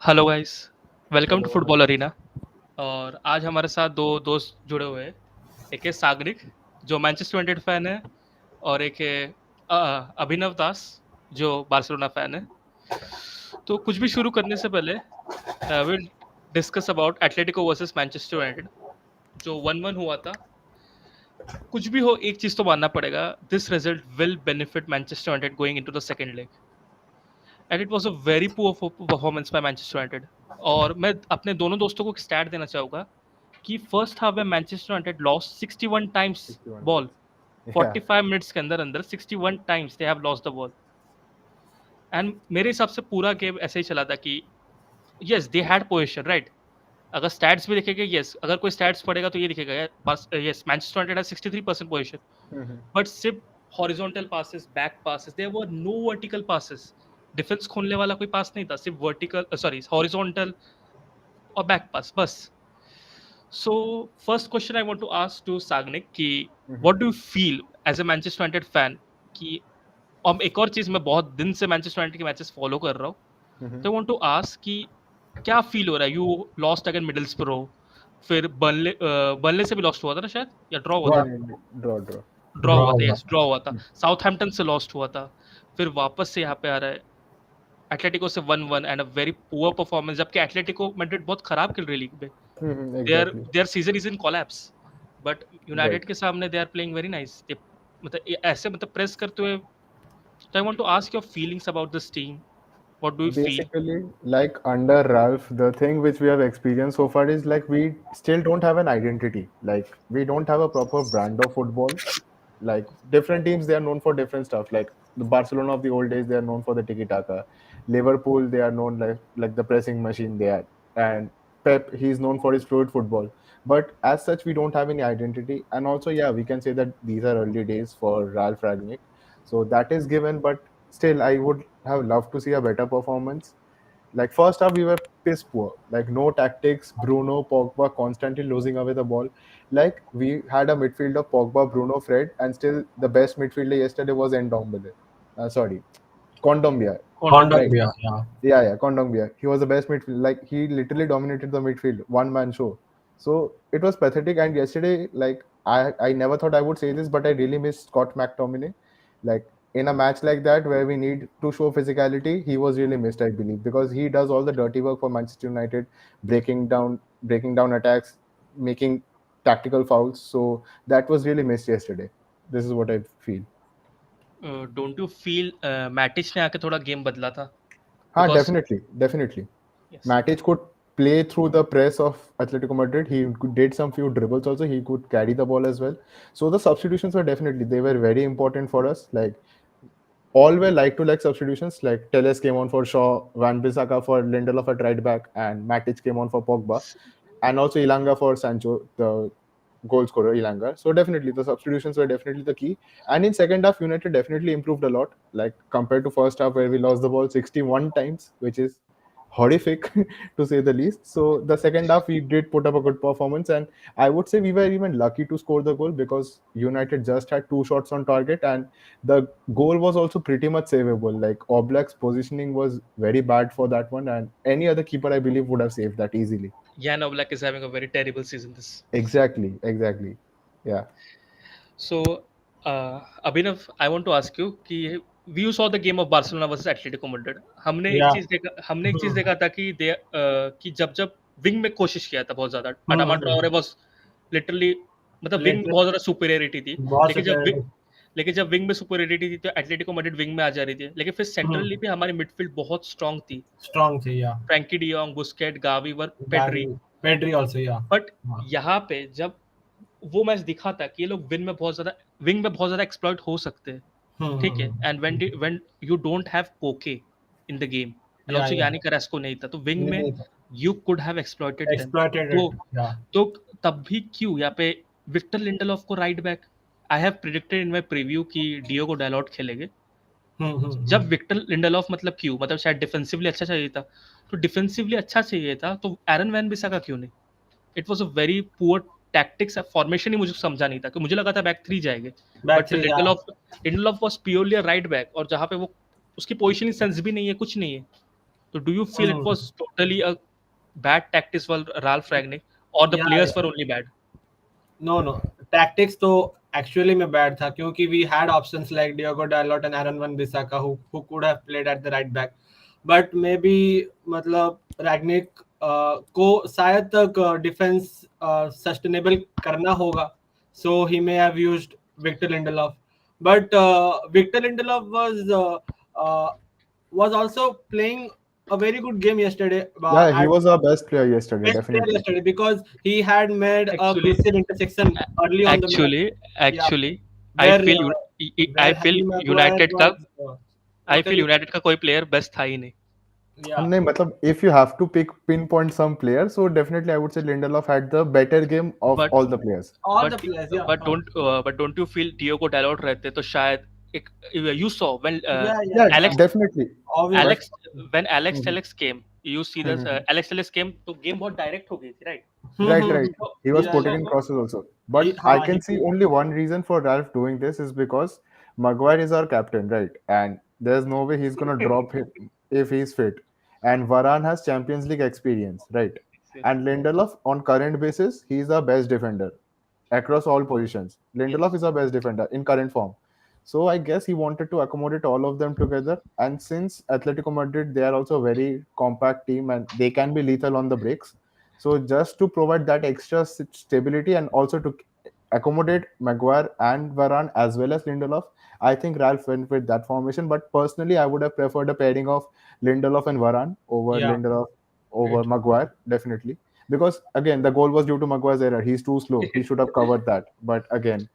Hello guys, welcome to hello football arena. और आज हमारे साथ दो दोस्त जुड़े हुए हैं। एक है सागरिक, जो मैनचेस्टर यूनाइटेड फैन है, और एक है अभिनव दास, जो बार्सिलोना फैन है। तो कुछ भी शुरू करने से पहले will discuss about Atletico versus Manchester United, जो 1-1 हुआ था। कुछ भी हो, एक चीज तो मानना पड़ेगा, this result will benefit Manchester United going into the second leg, and it was a very poor performance by Manchester United. और मैं अपने दोनों दोस्तों को एक स्टैट देना चाहूंगा कि फर्स्ट हाफ में Manchester United lost 61 times 61 ball. balls. Yeah, 45 minutes के अंदर अंदर 61 times they have lost the ball. And मेरे हिसाब से पूरा गेम ऐसे ही चला था कि yes they had position, right. अगर स्टैट्स भी देखेंगे, यस अगर कोई स्टैट्स पढ़ेगा तो ये दिखेगा, बस yes Manchester United has 63% possession, but सिर्फ horizontal passes, back passes, there were no vertical passes. Defence खोलने वाला कोई पास नहीं था, सिर्फ वर्टिकल, सॉरी, हॉरिजॉन्टल और बैक पास बस। So first question I want to ask to Sagnik कि what do you feel as a Manchester United fan कि, और एक और चीज, मैं बहुत दिन से मैनचेस्टर यूनाइटेड के मैचेस फॉलो कर रहा हूँ, तो आई वांट टू आस्क कि क्या फील हो रहा है। यू लॉस्ट अगेन मिडलस्ब्रो, फिर बर्नले से भी लॉस्ट हुआ था ना शायद, या ड्रॉ हुआ था? draw. ड्रॉ ड्रॉ हुआ था, हुआ। यस ड्रॉ हुआ था। साउथहैम्पटन से लॉस्ट हुआ था, फिर वापस से यहाँ पे आ रहा है एटलेटिको से 1-1 and a very poor performance, जबकि एटलेटिको मैड्रिड बहुत खराब खेल रही लीग में। Their Exactly. Their season is in collapse, but Right. United के सामने they are playing very nice. मतलब ऐसे मतलब प्रेस करते हुए। तो I want to ask your feelings about this team, what do you feel? Basically, like under Ralph, the thing which we have experienced so far is like we still don't have an identity. Like we don't have a proper brand of football. Like different teams, they are known for different stuff. Like the Barcelona of the old days, they are known for the tiki taka. Liverpool, they are known like the pressing machine they are. And Pep, he's known for his fluid football. But as such, we don't have any identity. And also, yeah, we can say that these are early days for Ralph Ragnick. So that is given, but still, I would have loved to see a better performance. Like first half, we were piss poor. Like no tactics. Bruno, Pogba constantly losing away the ball. Like we had a midfield of Pogba, Bruno, Fred, and still the best midfielder yesterday was Ndombele. Sorry, Kondogbia. Right. Kondogbia, yeah. Yeah, Kondogbia. He was the best midfield. Like he literally dominated the midfield, one man show. So it was pathetic. And yesterday, like I never thought I would say this, but I really miss Scott McTominay. Like in a match like that where we need to show physicality, he was really missed, I believe, because he does all the dirty work for Manchester United, breaking down attacks, making tactical fouls. So that was really missed yesterday. This is what I feel. Don't you feel Matic ने आके थोड़ा game बदला था? Ah, because definitely. यस, Matic could play through the press of Atletico Madrid. Did some few dribbles also. He could carry the ball as well. So the substitutions were they were very important for us. Like all were like to like substitutions. Like Telles came on for Shaw, Van Bissaka for Lindelof at right back, and Matic came on for Pogba, and also Ilanga for Sancho, the goal scorer Ilanga. So definitely the substitutions were definitely the key. And in second half, United definitely improved a lot. Like compared to first half where we lost the ball 61 times, which is horrific to say the least. So the second half we did put up a good performance, and I would say we were even lucky to score the goal because United just had two shots on target, and the goal was also pretty much savable. Like Oblak's positioning was very bad for that one, and any other keeper I believe would have saved that easily. Jan Oblak is having a very terrible season this. Exactly. Yeah. So, Abhinav, I want to ask you कि you saw the game of Barcelona versus Atletico Madrid. Yeah. हमने एक चीज देखा था कि कि जब जब विंग में कोशिश किया था बहुत ज्यादा, Adama hmm, Traore was literally, मतलब विंग में लेकिन बहुत ज्यादा सुपीरियरिटी थी। बहुत लेकिन जब सुपीरियर। लेकिन जब विंग में सुपीरियरिटी थी तो एटलेटिको मैड्रिड विंग में आ जा रही थी। लेकिन फिर सेंट्रली भी हमारी मिडफील्ड बहुत स्ट्रांग थी। स्ट्रांग थी, या फ्रैंकी डियोंग, बुस्केट, गावी वर, गावी, पेड्री। पेड्री आल्सो, या बट यहाँ पे जब वो मैच दिखा था कि ये लोग विंग में बहुत ज्यादा एक्सप्लॉइट हो सकते हैं, ठीक है। And when you don't have कोके इन द गेम, एंड या आल्सो या यानी करास्को नहीं था, तो विंग में नहीं था, you could have exploited them. Exploited तो इट, या तो तब भी क्यों यहाँ पे विक्टर लिंडेलॉफ को right back, I have predicted in my preview कि डियोगो डायलॉट खेलेंगे। जब विक्टर लिंडेलॉफ, मतलब क्यों, मतलब शायद डिफेंसिवली अच्छा चाहिए था, तो डिफेंसिवली अच्छा चाहिए था तो एरन वैन बिसाका क्यों नहीं? It was a very poor tactics, formation ही मुझे समझा नहीं था, कि मुझे लगा था बैक थ्री जाएंगे, बैक बट थ्री, या Lindelof was purely right back, और जहाँ पे वो उसकी पोजिशनिंग सेंस भी नहीं है, कुछ नहीं है, So do you feel it Hmm. was totally a bad tactics for Ralph Rangnick, or the Yeah, players yeah. were only bad? No, no. Tactics तो actually में bad था क्योंकि we had options like Diogo Dalot and Aaron Wan Bissaka who could have played at the right back, but maybe मतलब Ragnick को शायद तक defence sustainable करना होगा, so he may have used Victor Lindelof, but Victor Lindelof uh, was also playing a very good game yesterday Yeah, he at was our best player yesterday, best player definitely. yesterday because he had made a Actually, crucial intersection early on the match. actually, Yeah, actually, I where feel I feel Harry Maguire United का was. I What are feel you? United का कोई player best था ही नहीं. Yeah, नहीं मतलब if you have to pinpoint some player, so definitely I would say Lindelof had the better game of But all the players. all the but players. Yeah, but don't you feel Diogo Dalot रहते तो शायद एक, you saw when yeah, yeah, Yeah, yeah. Alex definitely. But Obviously. Alex when Alex Mhm, Alex came, you see this mhm. Alex Alex came तो game बहुत direct हो गई थी, right? Right, right. So He was Yeah, putting yeah. in so crosses also. He, But I he can see could. only one reason for Ralph doing this is because Maguire is our captain, right? And there's no way he's gonna drop him if he's fit. And Varane has Champions League experience, right? yes, And Lindelof, on current basis, he's the best defender across all positions. Lindelof yes, is our best defender in current form. So I guess he wanted to accommodate all of them together. And since Atletico Madrid, they are also a very compact team and they can be lethal on the breaks. So just to provide that extra stability and also to accommodate Maguire and Varane as well as Lindelof, I think Ralph went with that formation. But personally, I would have preferred a pairing of Lindelof and Varane over Yeah, Lindelof over it. Maguire, definitely. Because again, the goal was due to Maguire's error. He's too slow. He should have covered that. But again,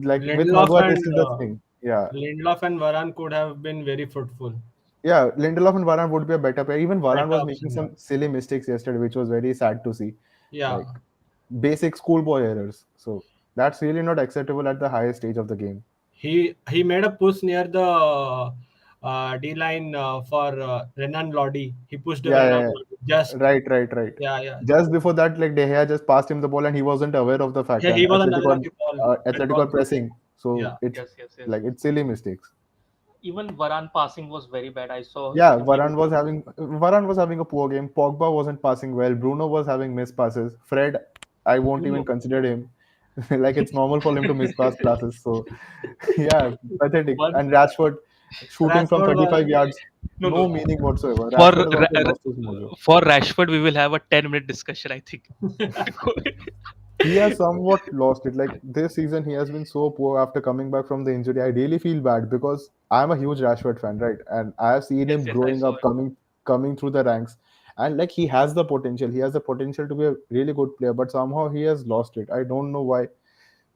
like with Lindelof Maguire, this and is the thing. Yeah, Lindelof and Varane could have been very fruitful. yeah. Lindelof and Varane would be a better pair. Even Varane Better was making option. Yeah. some silly mistakes yesterday, which was very sad to see. Yeah. Like basic schoolboy errors. So that's really not acceptable at the highest stage of the game. He made a push near the D line for Renan Lodi. He pushed Yeah, Renan yeah, Lodi just. right, right, right. Yeah, yeah. Just before that, like De Gea just passed him the ball and he wasn't aware of the fact. Yeah, And he was unaware of the ball. That Atletico was are good. pressing, so Yeah. it's yes, yes, yes. like it's silly mistakes. Even Varane passing was very bad. I saw Yeah, the video. Varane was having a poor game. Pogba wasn't passing well. Bruno was having missed passes. Fred, I won't even Bruno. consider him. Like it's normal for him to miss pass passes. So yeah, pathetic. One And Rashford shooting from Rashford was. 35 yards, no no no meaning whatsoever. for Rashford has also lost his mojo. for Rashford we will have a 10-minute discussion, I think. He has somewhat lost it. Like this season, he has been so poor after coming back from the injury. I really feel bad because I'm a huge Rashford fan, right? And I have seen Yes, him yes, I growing saw up, it. coming through the ranks, and like he has the potential. He has the potential to be a really good player, but somehow he has lost it. I don't know why.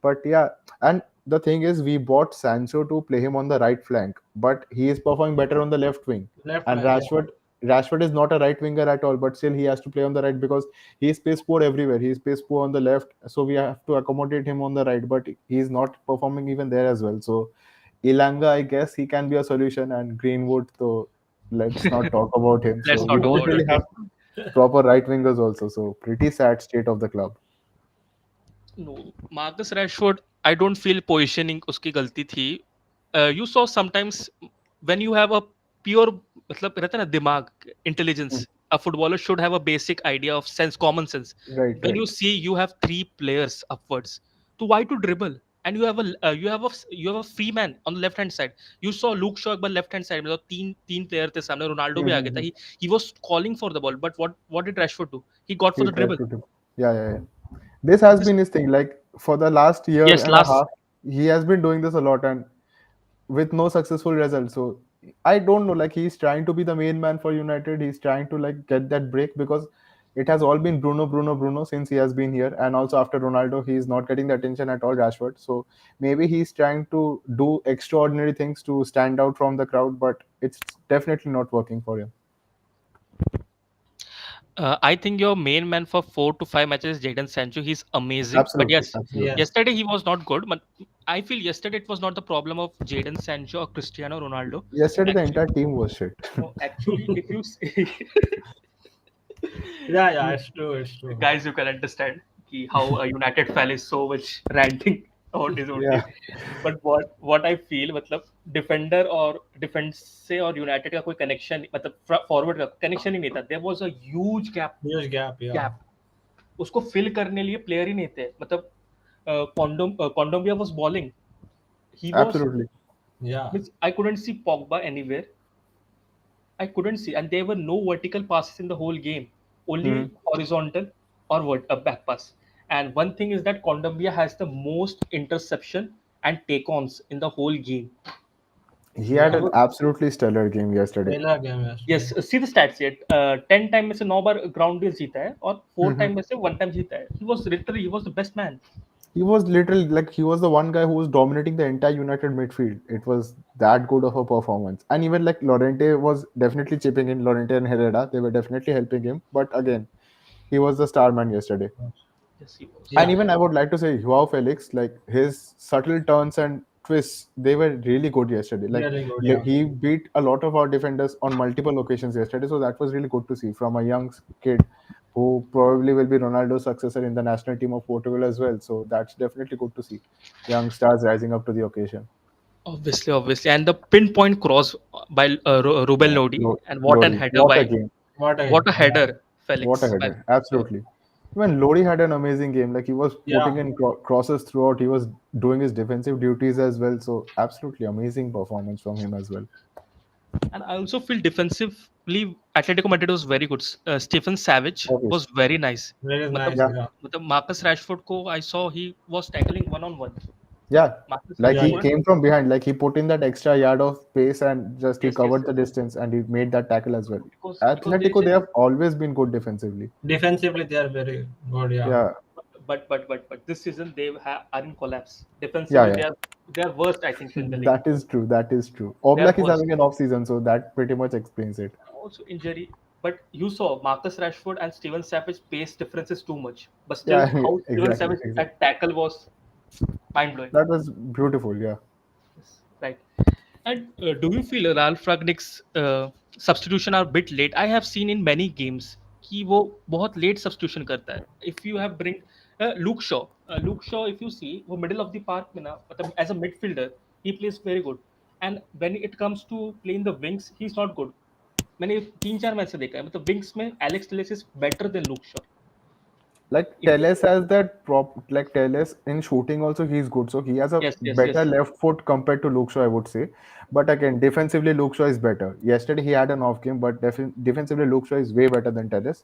But yeah, and the thing is, we bought Sancho to play him on the right flank, but he is performing better on the left wing. Left And flank. Yeah. Rashford is not a right winger at all, but still he has to play on the right because he is pace poor everywhere. He is pace poor on the left, so we have to accommodate him on the right, but he is not performing even there as well. So Elanga, I guess he can be a solution, and Greenwood, so let's not talk about him. So Let's we not talk don't about really it. have proper right wingers also. So pretty sad state of the club. No, Marcus Rashford, I don't feel positioning उसकी गलती थी. You saw sometimes when you have a pure मतलब रहता है ना दिमाग, intelligence. A footballer should have a basic idea of sense, common sense. Right, When right. you see you have three players upwards, so why to dribble? And you have a free man on the left hand side. You saw Luke Shaw एक बार left hand side में, तो तीन player थे सामने. Ronaldo भी आ गया था. He was calling for the ball, but what did Rashford do? He got for He the tried dribble. to do. Yeah, yeah, yeah. This has This been his thing. Like for the last year yes, and a last half, he has been doing this a lot and with no successful results. So I don't know. Like he's trying to be the main man for United. He's trying to like get that break because it has all been Bruno, Bruno, Bruno since he has been here. And also after Ronaldo, he's not getting the attention at all, Rashford. So maybe he's trying to do extraordinary things to stand out from the crowd, but it's definitely not working for him. I think your main man for 4 to 5 matches is Jadon Sancho. He's amazing. But Absolutely, yes, absolutely. Yes. yesterday he was not good. But I feel yesterday it was not the problem of Jadon Sancho or Cristiano Ronaldo. Yesterday, the Actually, entire team was shit. no, actually, if you see, Yeah, yeah. It's true. It's true. guys, you can understand how a United fan is so much ranting. OT. Yeah, but what I feel, मतलब defender और defence से और United का कोई connection, मतलब forward का connection ही नहीं था. There was a huge gap. Huge gap, yeah. Gap उसको फिल करने लिए प्लेयर ही नहीं थे. मतलब Kondogbia was balling. He was, absolutely. Yeah. Means I couldn't see Pogba anywhere. I couldn't see, and there were no vertical passes in the whole game, Hmm. only horizontal or back pass. And one thing is that Kondogbia has the most interception and take-ons in the whole game. He had He Yeah. an was, absolutely stellar game yesterday. Stellar game yesterday. yes, see the stats here. 10 time में से 9 बार ground base जीता है और 4 Mhm. Time में से 1 time जीता है. He was the best man. He was literally like he was the one guy who was dominating the entire United midfield. It was that good of a performance. And even like Lorente was definitely chipping in. Lorente and Herrera, they were definitely helping him. But again, he was the star man yesterday. Yes, he was. And Yeah. even I would like to say Joao Felix, like his subtle turns and twists, they were really good yesterday. Like Really good, yeah. he beat a lot of our defenders on multiple occasions yesterday. So that was really good to see from a young kid who probably will be Ronaldo's successor in the national team of Portugal as well. So that's definitely good to see. Young stars rising up to the occasion. Obviously. And the pinpoint cross by Ruben Yeah. Lodi, and what an Lodi. header What a by, game. What a what a yeah. header, What a Felix. By, header. Absolutely. Even Lodi had an amazing game. Like he was Yeah. putting in crosses throughout. He was doing his defensive duties as well. So absolutely amazing performance from him as well. and I also feel defensively, Atletico Madrid was very good. Stephen Savage was Obviously. very nice. Very मतलब nice, Yeah. yeah. मतलब Marcus Rashford को I saw he was tackling one on one. Yeah. Marcus Like Yeah, Rashford he yeah. couldn't. came from behind. Like he put in that extra yard of pace and just he Yes. covered the distance and he made that tackle as well. Because there is Atletico, a, they have always been good defensively. Defensively, they are very good, yeah. Yeah. but this season they are in collapse. Yeah. Defensively Yeah. they are worst, I think so, in the league. That is true. That is true. They are Oblak is worst. having an off season, so that pretty much explains it. Also injury. But you saw Marcus Rashford and Steven Savage pace difference is too much. But still, Yeah. how Steven Exactly. Savage Exactly. at tackle was mind blowing. That was beautiful. Yeah. Yes, right. And do you feel Ralph Ragnick's substitution are a bit late? I have seen in many games कि वो बहुत late substitution करता है. If you have bring Luke Shaw, if you see वो middle of the park में ना, मतलब as a midfielder he plays very good. And when it comes to playing the wings, he's not good. मैंने 3-4 match से देखा है, मतलब wings में Alex Telles is better than Luke Shaw. Like If Teles has that prop, like Teles in shooting also he's good. So he has a better yes. left foot compared to Luke Shaw, I would say. But again, defensively Luke Shaw is better. Yesterday he had an off game, but defensively Luke Shaw is way better than Teles.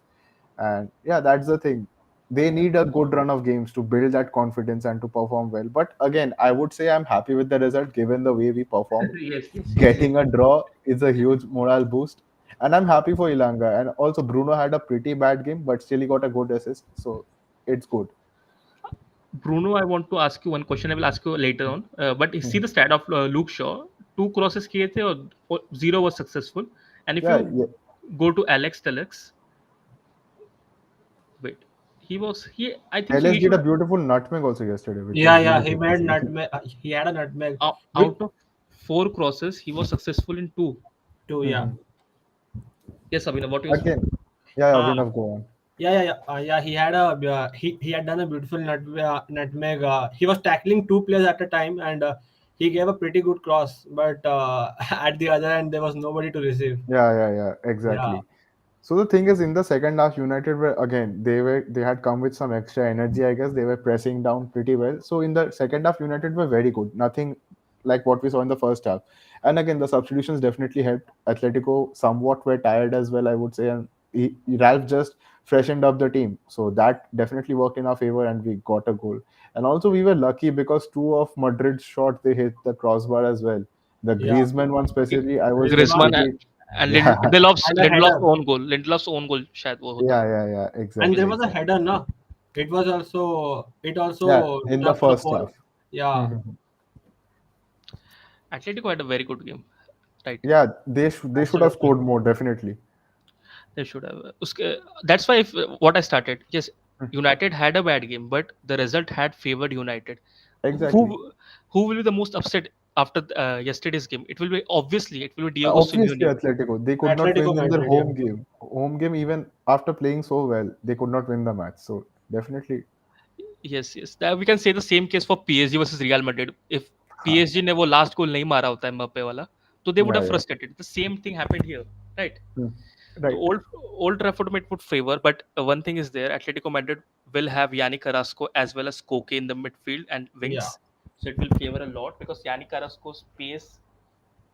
And yeah, that's the thing. They need a good run of games to build that confidence and to perform well. But again, I would say I'm happy with the result given the way we performed. Yes. Getting a draw is a huge morale boost. And I'm happy for Elanga. And also Bruno had a pretty bad game, but still he got a good assist. So it's good. Bruno, I want to ask you one question. I will ask you later on. But see the stat of Luke Shaw. 2 crosses किए थे और 0 was successful. And if Yeah, you yeah. go to Alex Telex, wait, he. I think so. Teles He did should a beautiful nutmeg also yesterday, which Yeah, was yeah. really He good to made see. nutmeg. He had a nutmeg. With out of 4 crosses, he was successful in 2. two, yeah. Mhm. Yes, Abhinav, what you say? Again, yeah, Uh, Abhinav, go on. yeah. He had a he had done a beautiful nutmeg. He was tackling two players at a time, and he gave a pretty good cross. But at the other end, there was nobody to receive. Yeah, Yeah, exactly. So the thing is, in the second half, United were again they had come with some extra energy. I guess they were pressing down pretty well. So in the second half, United were very good. Nothing like what we saw in the first half. And again, the substitutions definitely helped. Atletico somewhat were tired as well, I would say, and Ralph just freshened up the team. So that definitely worked in our favor, and we got a goal. And also, we were lucky because two of Madrid's shots they hit the crossbar as well. The yeah. Griezmann one specifically, I was Griezmann Griezmann completely and yeah. and a header. Lindelof's own goal शायद वो होता. Yeah, And there exactly, was a exactly. header, no? It Yeah, also in the stopped the first ball. half. Yeah, Mhm. Atletico had a very good game, right? Yeah, they should have absolutely. scored more, definitely. They should have. That's why if, what I started. Yes, Mhm. United had a bad game, but the result had favored United. Exactly. Who will be the most upset after yesterday's game? It will be Diego Obviously, Simeone. Atletico, they could not Atletico win in their Madrid, yeah. home game. Home game, even after playing so well, they could not win the match. So definitely, yes, yes. That we can say the same case for PSG versus Real Madrid. If PSG ने वो last goal नहीं मारा होता Mbappe वाला, तो they would Yeah, have yeah. frustrated. The same thing happened here, right? Hmm. So Right. Old Trafford might put favor, but one thing is there: Atletico Madrid will have Yannick Carrasco as well as Koke in the midfield and Yeah, wings, so it will favor a lot because Yannick Carrasco's pace.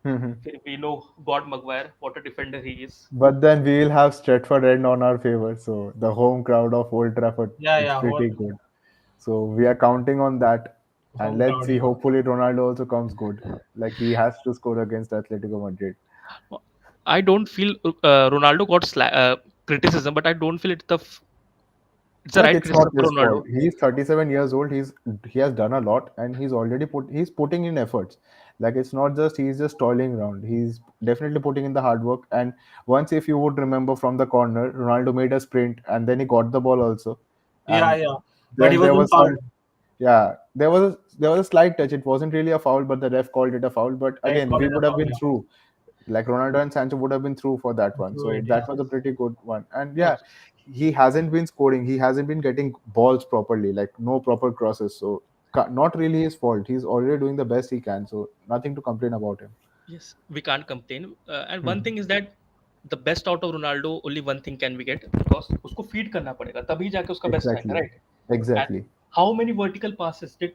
Mhm. फिर we know God Maguire, what a defender he is. But then we will have Stretford End on our favor, so the home crowd of Old Trafford, yeah, it's yeah. pretty good. So we are counting on that, and Home let's crowd. see. Yeah, Hopefully, Ronaldo also comes good. Like he has to score against Atletico Madrid. I don't feel Ronaldo got criticism, but I don't feel it's the Like right it's not criticism for his fault. Ronaldo. He's 37 years old. He has done a lot, and he's putting in efforts. Like it's not just he's just toiling around. He's definitely putting in the hard work. And once, if you would remember from the corner, Ronaldo made a sprint, and then he got the ball also. yeah, And yeah. But he then was there not was fouled. some, yeah, there was a slight touch. It wasn't really a foul, but the ref called it a foul. But Yeah, he again, called we it a would have foul. been Yeah, through. Like Ronaldo and Sancho would have been through for that one. through So it. that Yeah, was a pretty good one. And yeah, Abs- he hasn't been scoring. He hasn't been getting balls properly, like no proper crosses. So not really his fault. He's already doing the best he can. So nothing to complain about him. Yes, we can't complain. And one Mhm. thing is that the best out of Ronaldo, only one thing can we get because उसको feed करना पड़ेगा तभी जाके उसका best आएगा, Exactly. right? And Exactly. how many vertical passes did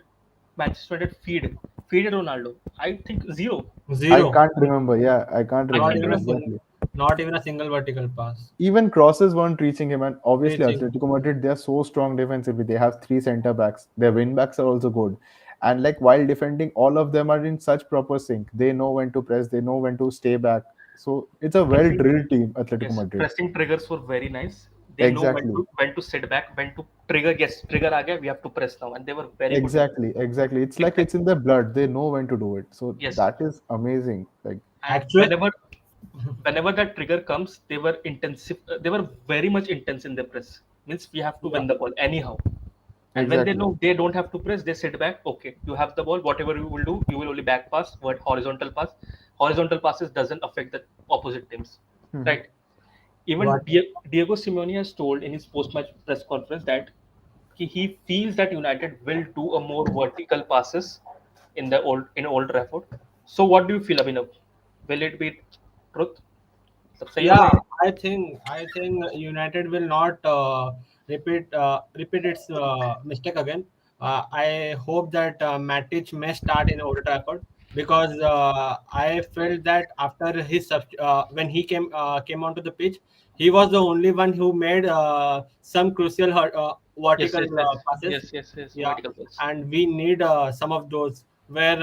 Manchester United feed Ronaldo? I think zero. I zero. can't remember. Yeah, I can't I Not can't remember even a remember. single, exactly. not even a single vertical pass. Even crosses weren't reaching him, and obviously Reaching. Atletico Madrid, they are so strong defensively. They have three center backs. Their wing backs are also good, and like while defending, all of them are in such proper sync. They know when to press. They know when to stay back. So it's a well Pressing, drilled team, Atletico yes, Madrid. pressing triggers were very nice. They know Exactly, when to sit back, when to trigger. Yes, trigger आ गया, we have to press now, and they were very good with it. exactly. It's like Except it's in their blood. They know when to do it. So yes, that is amazing. Like and Actually, whenever that trigger comes, they were intensive. They were very much intense in their press. Means we have to yeah, win the ball anyhow. And when they exactly, know they don't have to press, they sit back. Okay, you have the ball. Whatever you will do, you will only back pass. What horizontal pass? Horizontal passes doesn't affect the opposite teams, Mhm. right? Even but Diego Simeone has told in his post-match press conference that he feels that United will do a more vertical passes in Old Trafford. So what do you feel, Abhinav? Will it be truth? सब सही yeah, होगा ये? I think United will not repeat its mistake again. I hope that Matic may start in Old Trafford because I felt that after when he came onto the pitch, he was the only one who made some crucial Yes, vertical yes, yes, passes. yes, yes, yes. Yeah, Vertical pass. and we need some of those where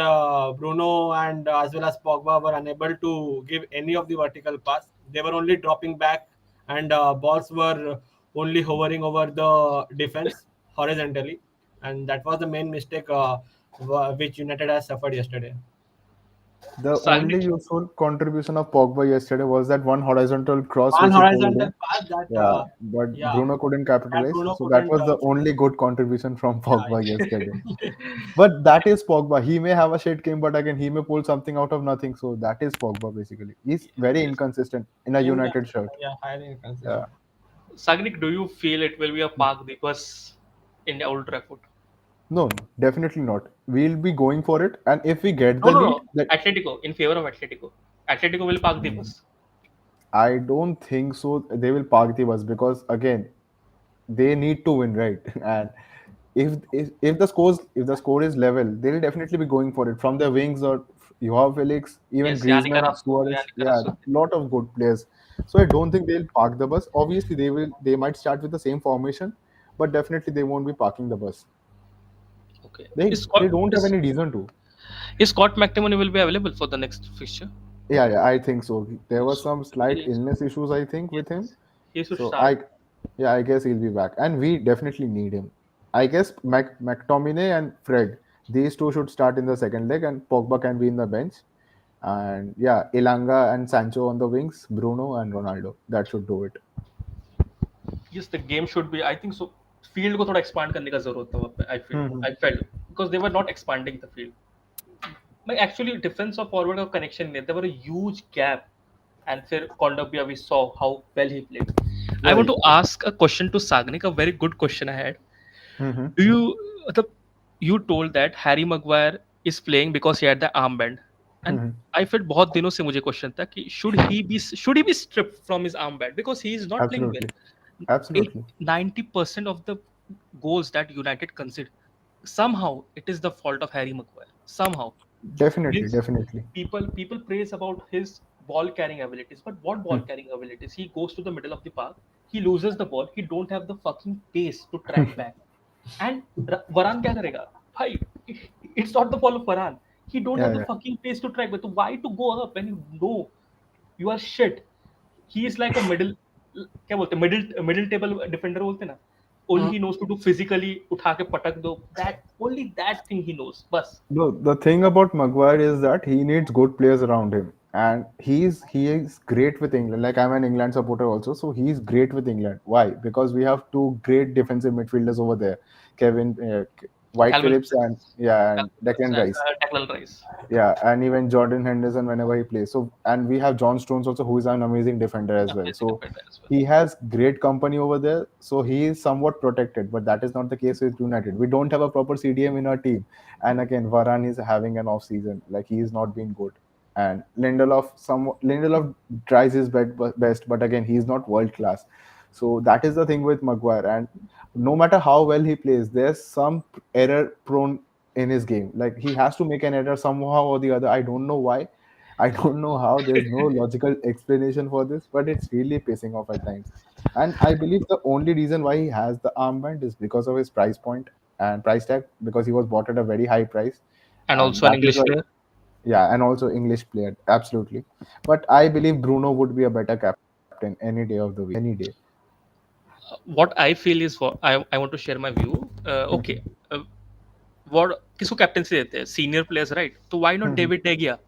Bruno and as well as Pogba were unable to give any of the vertical pass. They were only dropping back, and balls were only hovering over the defense horizontally, and that was the main mistake which United has suffered yesterday. the only Sagnik, useful contribution of Pogba yesterday was that one horizontal cross One which he pulled horizontal in. pass that, Yeah, but yeah, Bruno couldn't that capitalize. Bruno So that couldn't was the only finish. good contribution from Pogba Yeah, yesterday. But that is Pogba. He may have a shit game, but again, he may pull something out of nothing. So that is Pogba basically. He's very yes. inconsistent in a United inconsistent. shirt. Yeah, highly Yeah. inconsistent. Sagnik, do you feel it will be a park bus in Old Trafford? No, no, definitely not. We'll be going for it, and if we get No, the no, lead, no. that Atletico in favor of Atletico. Atletico will park the bus. I don't think so. They will park the bus because again, they need to win, right? And if the score is level, they'll definitely be going for it from their wings or you have Felix, even Yes, Yannick Griezmann, Carrasco, Suarez, Yannick yeah, Carrasco. lot of good players. So I don't think they'll park the bus. Obviously, they might start with the same formation, but definitely they won't be parking the bus. Okay. They don't have any reason to. Is Scott McTominay will be available for the next fixture? Yeah, I think so. There was So some slight he's, illness issues, I think, with him. yes, he should So start. yeah, I guess he'll be back, and we definitely need him. I guess McTominay and Fred, these two should start in the second leg, and Pogba can be in the bench. And yeah, Elanga and Sancho on the wings, Bruno and Ronaldo. That should do it. Yes, the game should be. I think so. Field को थोड़ा expand करने का जरूरत था वहाँ पे. Hmm. I felt because they were not expanding the field. Like actually, defense or forward of connection there were a huge gap. And for Kondogbia, we saw how well he played. I want Right. to ask a question to Sagnik, a very good question I had. Mm-hmm. Do you the you told that Harry Maguire is playing because he had the armband, and Mm-hmm. I felt बहुत दिनों से मुझे question था कि should he be stripped from his armband because he is not playing well. Absolutely. Absolutely. 90% of the goals that United concede, somehow it is the fault of Harry Maguire. Somehow Definitely. his Definitely. people praise about his ball carrying abilities, but what ball Hmm. carrying abilities? He goes to the middle of the park, he loses the ball, he don't have the fucking pace to track back. And Varane क्या करेगा? भाई, it's not the fault of Varane. He don't Yeah. have the Yeah. fucking pace to track. But why to go up when you know you are shit? He is like a middle, क्या बोलते हैं, middle table defender बोलते हैं ना. Only he knows to do physically उठा के पटक दो. That only that thing he knows. बस. No, the thing about Maguire is that he needs good players around him, and he is great with England. Like I'm an England supporter also, so he's great with England. Why? Because we have two great defensive midfielders over there, Kevin White Calvin Phillips and yeah, and Calvin Phillips Declan and Rice. Declan Rice. Yeah, and even Jordan Henderson whenever he plays. So, and we have John Stones also, who is an amazing defender as well. Amazing So, defender as well. he has great company over there. So he is somewhat protected, but that is not the case with United. We don't have a proper CDM in our team, and again, Varane is having an off season. Like he is not being good, and Lindelof tries his best, but again, he is not world class. So that is the thing with Maguire, and no matter how well he plays, there's some error prone in his game. Like he has to make an error somehow or the other. I don't know why. I don't know how. There's no logical explanation for this, but it's really pissing off at times. And I believe the only reason why he has the armband is because of his price point and price tag, because he was bought at a very high price. And And also an that is English why, player. yeah, and also English player, absolutely. But I believe Bruno would be a better captain any day of the week, any day. What I feel is I want to share my view. Okay, uh, what किसको captaincy देते हैं? Senior players, right? तो why not David De Gea?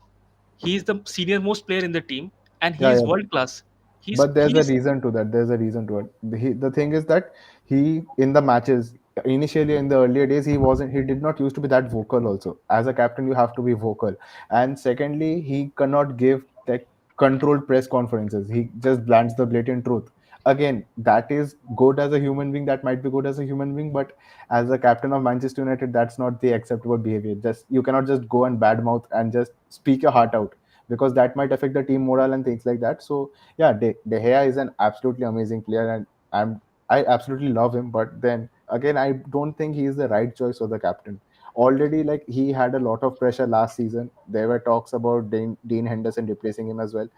He is the senior most player in the team, and he Yeah, is yeah. world class. He's But there's a he's reason to that. There's a reason to it. The thing is that he, in the matches, initially in the earlier days, he did not used to be that vocal also. As a captain, you have to be vocal. And secondly, he cannot give like controlled press conferences. He just blants the blatant truth. Again, that is good as a human being. That might be good as a human being, but as a captain of Manchester United, that's not the acceptable behavior. Just you cannot just go and badmouth and just speak your heart out, because that might affect the team morale and things like that. So yeah, De Gea is an absolutely amazing player, and I absolutely love him. But then again, I don't think he is the right choice for the captain. Already, like he had a lot of pressure last season. There were talks about Dean Henderson replacing him as well,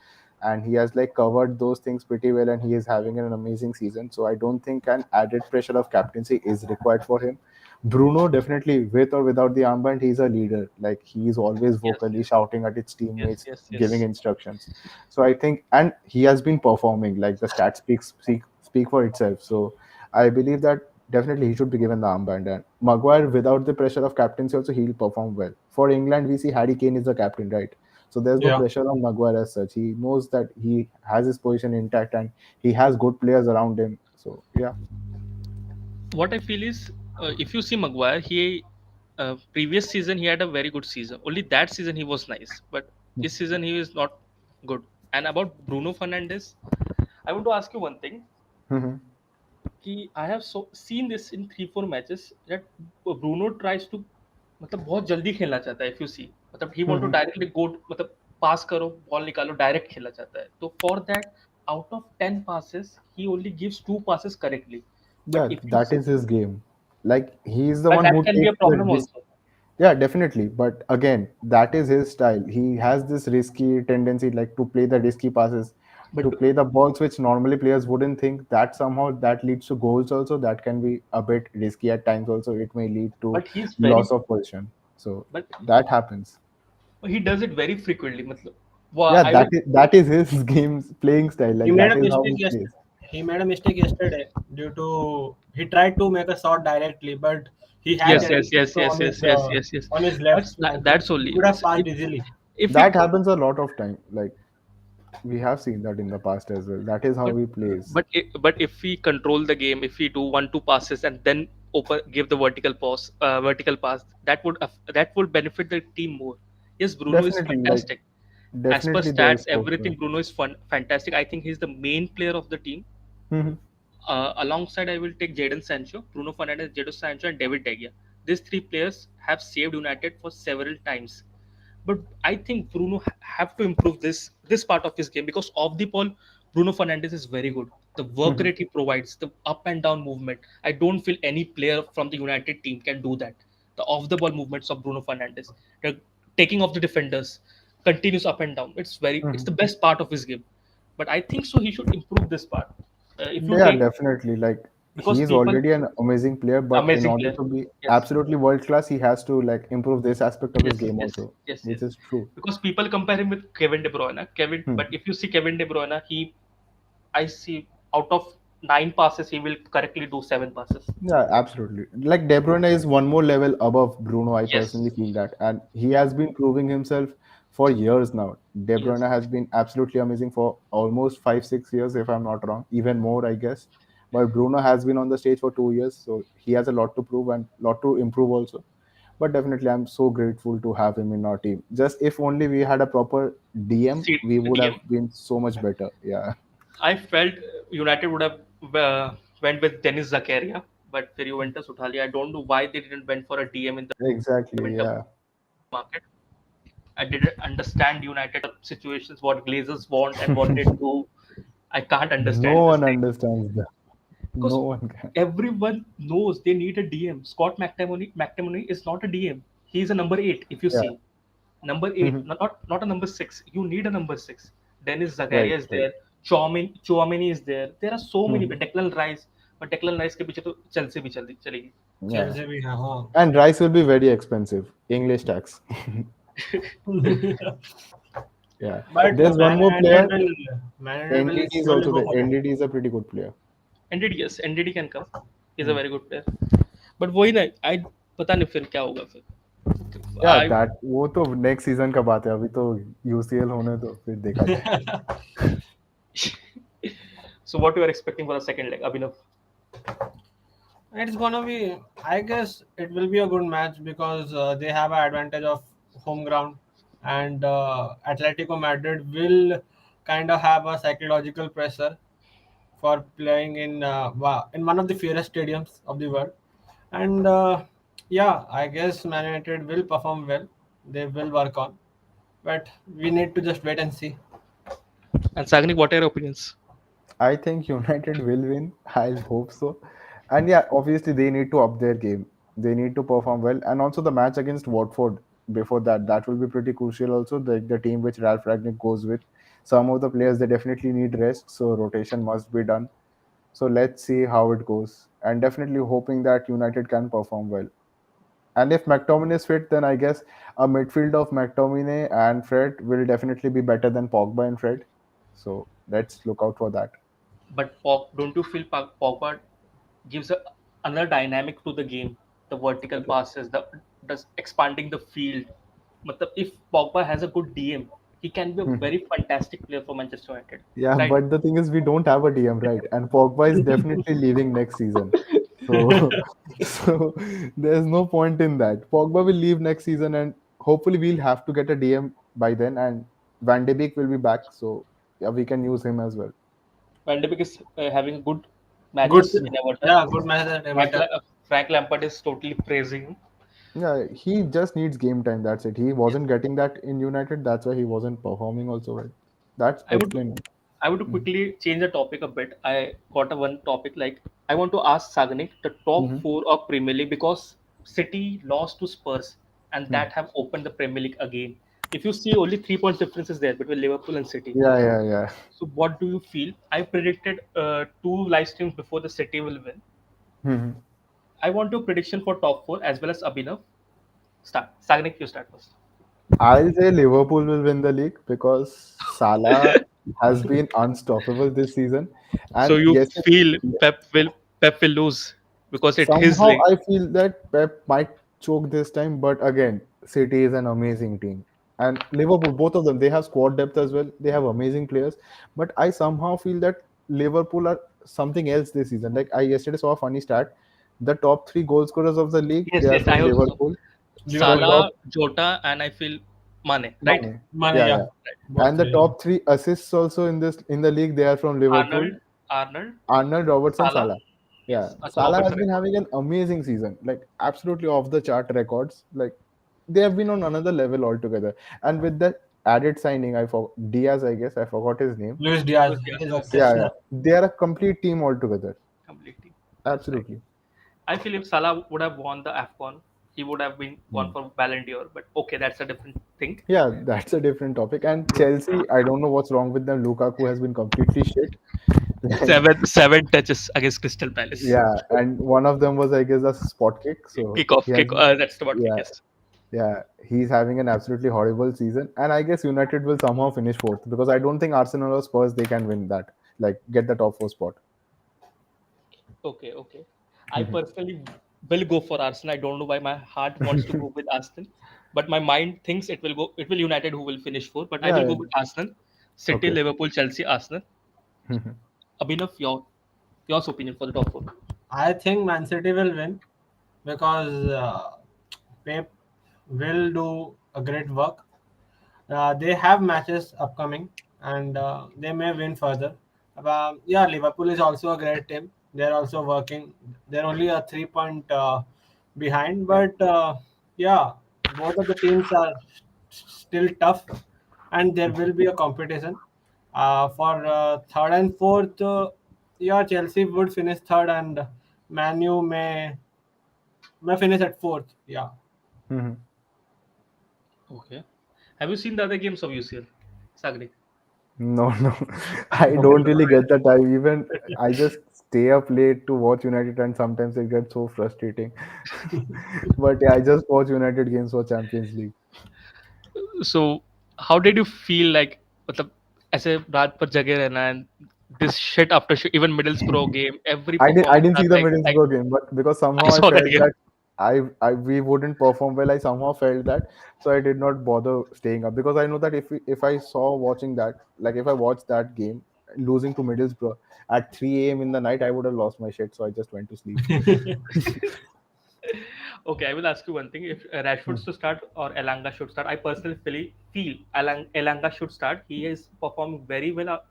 and he has like covered those things pretty well, and he is having an amazing season. So I don't think an added pressure of captaincy is required for him. Bruno definitely, with or without the armband, he's a leader. Like he's always yes, vocally shouting at his yes, teammates, yes, giving yes. instructions. So I think, and he has been performing. Like the stats speak for itself. So I believe that definitely he should be given the armband. And Maguire, without the pressure of captaincy, also he'll perform well. For England, we see Harry Kane is the captain, right? So there's no Yeah. pressure on Maguire as such. He knows that he has his position intact and he has good players around him. So yeah. What I feel is, if you see Maguire, he previous season he had a very good season. Only that season he was nice, but this season he is not good. And about Bruno Fernandes, I want to ask you one thing. Mhm. कि I have seen this in 3-4 matches that Bruno tries to मतलब बहुत जल्दी खेलना चाहता है if you see मतलब he want to Mhm. directly go मतलब pass करो बॉल निकालो डायरेक्ट खेलना चाहता है तो for that out of 10 passes he only gives 2 passes correctly Yeah, but if you that see is his game. Like he's the but one that who can be a takes the problem risk. also Yeah, definitely. But again, that is his style. He has this risky tendency, like to play the risky passes, but to play the balls which normally players wouldn't think. That somehow that leads to goals also. That can be a bit risky at times. Also, it may lead to but he's very loss of position. So but that happens. he does it very frequently मतलब वो Yeah, I will that is his game's playing style. He Like made that a is how mistake he plays. He made a mistake yesterday due to he tried to make a shot directly, but he had Yeah, yes Jadon yes yes Sancho yes yes yes yes yes on his left flank. that's He only could have passed easily. if we that happens a lot of time. Like we have seen that in the past as well. That is but how he plays. but if we control the game, if we do 1-2 passes and then open give the vertical pass, that would benefit the team more. Yes, Bruno is Definitely, like fantastic. As per definitely there's stats, scope for everything him. Bruno is fantastic. I think he's the main player of the team. Mhm. Alongside, I will take Jadon Sancho, Bruno Fernandes, Jadon Sancho, and David De Gea. These three players have saved United for several times. But I think Bruno have to improve this part of his game, because off the ball, Bruno Fernandes is very good. The work Mhm. rate he provides, the up and down movement. I don't feel any player from the United team can do that. The off the ball movements of Bruno Fernandes, the taking off the defenders, continuous up and down. It's Mhm. the best part of his game. But I think so he should improve this part. If you Yeah, take, definitely. Like because he is people, already an amazing player, but in amazing order player. to be Yes. absolutely world class, he has to like improve this aspect of his Yes, game yes, also, yes, which yes. is true. Because people compare him with Kevin De Bruyne. But Hmm. if you see Kevin De Bruyne, I see out of 9 passes, he will correctly do 7 passes. Yeah, absolutely. Like De Bruyne is one more level above Bruno. I Yes, personally feel that, and he has been proving himself for years now. De yes. Bruyne has been absolutely amazing for almost 5, 6 years, if I'm not wrong, even more, I guess. But Bruno has been on the stage for 2 years, so he has a lot to prove and lot to improve also. But definitely, I'm so grateful to have him in our team. Just if only we had a proper DM, See, we would have DM. been so much better. Yeah, I felt United would have went with Dennis Zakaria, but फिर Juventus उठा लिया. I don't know why they didn't went for a DM in the exactly. winter Yeah, market. I didn't understand United situations, what Glazers want and what they do. I can't no understand this one thing. understands that. No Because one can. everyone knows they need a DM. Scott McTominay is not a DM. He's a number 8. If you Yeah. see number 8, not a number 6. You need a number 6. Dennis Right, Zakaria is right. there. Chouameni is there. There are so many. Mhm. Declan Rice, but Declan Rice के पीछे तो Chelsea भी चलेगी. Yeah. Chelsea भी है हाँ And rice will be very expensive. English tax. Yeah. But There's one more player. Man United will NDD is surely also go there. for it. NDD is a pretty good player. NDD, yes, NDD can come. He's a Hmm. very good player. But वही ना, I पता नहीं फिर क्या होगा फिर. Yeah, I that वो तो next season का बात है. अभी तो UCL होने दो फिर देखा जाए. So what you are expecting for the second leg, Abhinav? It's gonna be, I guess, it will be a good match because they have an advantage of home ground, and Atletico Madrid will kind of have a psychological pressure for playing in one of the fiercest stadiums of the world. And yeah, I guess Man United will perform well. They will work on, but we need to just wait and see. And Sagnik, what are your opinions? I think United will win. I hope so. And yeah, obviously they need to up their game. They need to perform well. And also the match against Watford before that, that will be pretty crucial also. The team which Ralph Ragnick goes with. Some of the players they definitely need rest, so rotation must be done. So let's see how it goes. And definitely hoping that United can perform well. And if McTominay is fit, then I guess a midfield of McTominay and Fred will definitely be better than Pogba and Fred. So let's look out for that. But don't you feel Pogba gives another dynamic to the game? The vertical passes, the expanding the field. Matlab, if Pogba has a good DM, he can be a very fantastic player for Manchester United, Yeah, right? but the thing is, we don't have a DM, right? And Pogba is definitely leaving next season. So, so there's no point in that. Pogba will leave next season, and hopefully we'll have to get a DM by then. And Van de Beek will be back, so yeah, we can use him as well. Van de Beek is having good Good, matches in Everton. yeah, good match at Everton. Frank Lampard is totally praising him. Yeah, he just needs game time. That's it. He wasn't getting that in United. That's why he wasn't performing also well. That's I would explaining. I would quickly change the topic a bit. I got a one topic, like I want to ask Sagnik the top Mm-hmm. four of Premier League, because City lost to Spurs and that have opened the Premier League again. If you see, only 3 points difference is there between Liverpool and City. Yeah, yeah, yeah. So what do you feel? I predicted two live streams before the City will win. Mhm. I want your prediction for top four as well as Abhinav. Start. Sagnik, you start first. I'll say Liverpool will win the league because Salah has been unstoppable this season. So And you yes, feel Pep will lose because it his somehow league. I feel that Pep might choke this time, but again, City is an amazing team. And Liverpool, both of them, they have squad depth as well. They have amazing players. But I somehow feel that Liverpool are something else this season. Like I yesterday saw a funny stat. The top three goal scorers of the league, Yes, they are yes, I from also saw. Liverpool. The Liverpool, top Salah, Jota, and I feel Mane, right? Mane. Mane, Yeah, yeah, yeah. both And the three. top three assists also in the league, they are from Liverpool. Arnold, Arnold, Arnold, Robertson, Salah. Salah. Yeah, Yes, Salah has Robertson. been having an amazing season, like absolutely off the chart records. Like they have been on another level altogether. And with that added signing, Diaz, I guess I forgot his name. Luis Diaz, Luis he Diaz, is okay, Yeah, yeah, exceptional. they are a complete team altogether. completely. Right. Absolutely. I feel if Salah would have won the AFCON, he would have been gone Hmm. for Ballon d'Or. But okay, that's a different thing. Yeah, that's a different topic. And Chelsea, I don't know what's wrong with them. Lukaku has been completely shit. Like, Seven touches against Crystal Palace. yeah, and one of them was, I guess, a spot kick. So Kick off, he has, kick. That's the word kick. yeah, Yes. yeah, he's having an absolutely horrible season. And I guess United will somehow finish fourth because I don't think Arsenal or Spurs they can win that, like get the top four spot. Okay, okay. I personally will go for Arsenal. I don't know why my heart wants to go with Arsenal, but my mind thinks it will go. It will United who will finish fourth, but I Yeah, will go yeah. with Arsenal, City, Okay. Liverpool, Chelsea, Arsenal. Abhinav, your opinion for the top four. I think Man City will win because Pep will do a great work. They have matches upcoming and they may win further. Yeah, Liverpool is also a great team. They're also working. They're only a 3 point behind, but yeah, both of the teams are still tough, and there will be a competition. For third and fourth, yeah, Chelsea would finish third, and Manu may finish at fourth. Yeah. Okay. Have you seen the other games of UCL? Sagri. No, no, I don't really get the time. Even I just stay up late to watch United, and sometimes it gets so frustrating. But yeah, I just watch United games for Champions League. So, how did you feel like, मतलब, ऐसे रात पर जगे रहना and this shit after shit, even Middlesbrough game, every I performance didn't are see the like Middlesbrough game, but because I somehow I saw that felt game. that we wouldn't perform well, I somehow felt that, so I did not bother staying up because I know that if I saw watching that, like if I watched that game losing to Middlesbrough at 3 a.m. in the night, I would have lost my shit. So I just went to sleep. Okay, I will ask you one thing. If Rashford to start or Elanga should start, I personally feel Elanga should start. He is performing very well.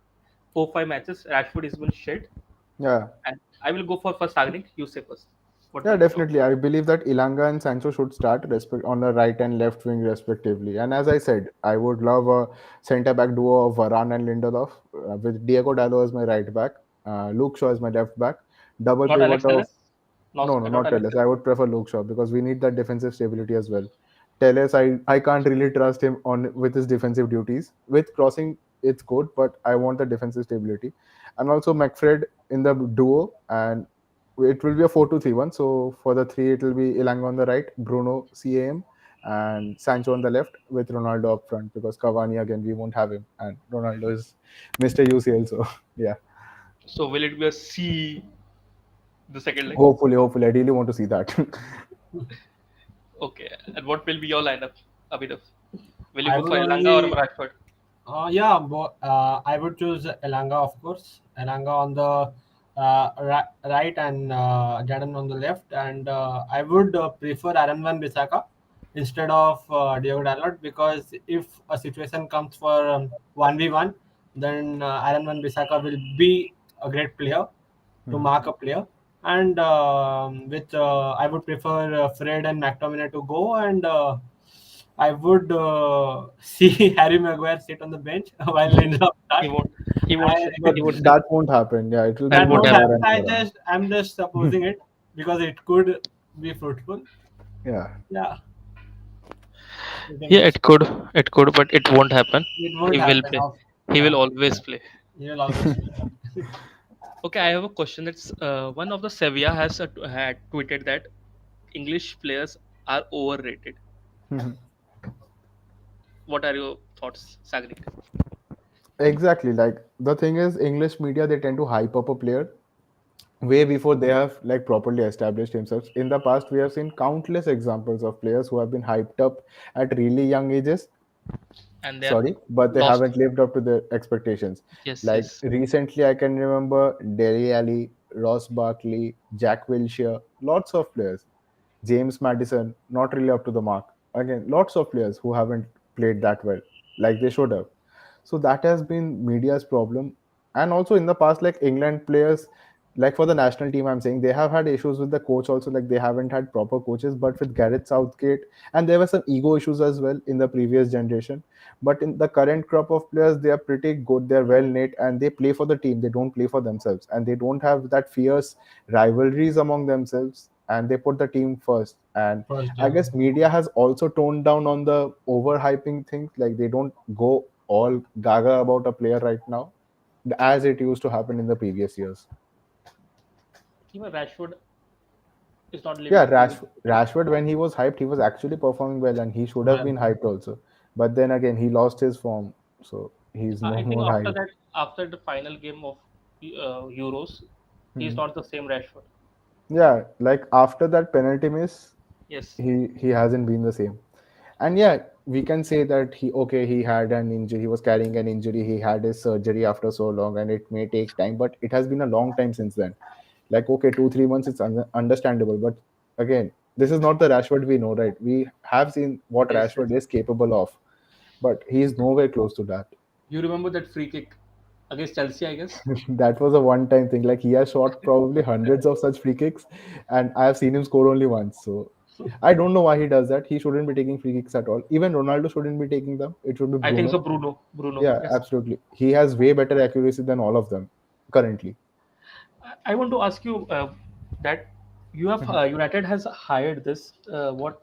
4 5 matches. Rashford is been shit, Yeah. and I will go for first targeting. You say first. What Yeah, will be your definitely. I believe that Ilanga and Sancho should start on the right and left wing respectively. And as I said, I would love a centre back duo of Varane and Lindelof with Diego Dallo as my right back, Luke Shaw as my left back, double not pivot Alex of Telles? No, no, no, not not Alex Telles. Telles. I would prefer Luke Shaw because we need that defensive stability as well. Telles, I can't really trust him on with his defensive duties. With crossing, it's good, but I want the defensive stability. And also McFred in the duo, and it will be a 4-2-3-1. So for the three, it will be Elanga on the right, Bruno CAM, and Sancho on the left with Ronaldo up front because Cavani again we won't have him, and Ronaldo is Mr. UCL. So yeah, So will it be a C the second leg? hopefully, I really want to see that. Okay. And what will be your lineup, Abhinav? Will you I go would for Elanga or only Rashford? yeah, I would choose Elanga, of course. Elanga on the right and Jadon on the left, and I would prefer Aaron Van Bissaka instead of Diego Dalot because if a situation comes for 1v1, then Aaron Van Bissaka will be a great player to mark a player. And with I would prefer Fred and McTominay to go, and I would see Harry Maguire sit on the bench while Lindelof He start. won't. He won't. I, But He won't start. that won't happen. Yeah, it will be That that won't won't Maguire happen. happen. and Varane. I'm just supposing it because it could be fruitful. Yeah. Yeah, pretty Yeah, much. it could. It could, but it won't happen. It won't He will happen. play. He will Yeah, always play. you will always. Okay, I have a question. That's one of the Sevilla has had tweeted that English players are overrated. What are your thoughts, Sagri? Exactly. Like the thing is, English media they tend to hype up a player way before they have like properly established themselves. In the past, we have seen countless examples of players who have been hyped up at really young ages, And they are sorry, but they lost. haven't lived up to their expectations. Yes, Like yes. recently, I can remember Dele Alli, Ross Barkley, Jack Wilshere, lots of players. James Madison, not really up to the mark. Again, lots of players who haven't played that well, like they should have. So that has been media's problem. And also in the past, like England players, like for the national team, I'm saying they have had issues with the coach also. Like they haven't had proper coaches. But with Gareth Southgate, and there were some ego issues as well in the previous generation. But in the current crop of players, they are pretty good. They're well knit and they play for the team. They don't play for themselves, and they don't have that fierce rivalries among themselves. And they put the team first. And First, I yeah. guess media has also toned down on the overhyping things. Like they don't go all gaga about a player right now as it used to happen in the previous years. Even Rashford is not Yeah, living the dream. Rashford, when he was hyped, he was actually performing well and he should have Well, been hyped also. But then again, he lost his form, so he's no I think more after hyped. that, after the final game of Euros, he's Mhm. not the same Rashford. Yeah, like after that penalty miss, Yes, he hasn't been the same. And yeah, we can say that he had an injury, he was carrying an injury, he had his surgery after so long, and it may take time, but it has been a long time since then. Like okay, 2 3 months, it's understandable, but again, this is not the Rashford we know, right? We have seen what yes, yes. Rashford is capable of, but he is nowhere close to that. You remember that free kick against Chelsea, I guess? That was a one-time thing. Like he has shot probably hundreds of such free kicks, and I have seen him score only once. So I don't know why he does that. He shouldn't be taking free kicks at all. Even Ronaldo shouldn't be taking them. It should be I think so. Bruno. Bruno. Yeah, Yes. absolutely. He has way better accuracy than all of them currently. I want to ask you that you have United has hired this what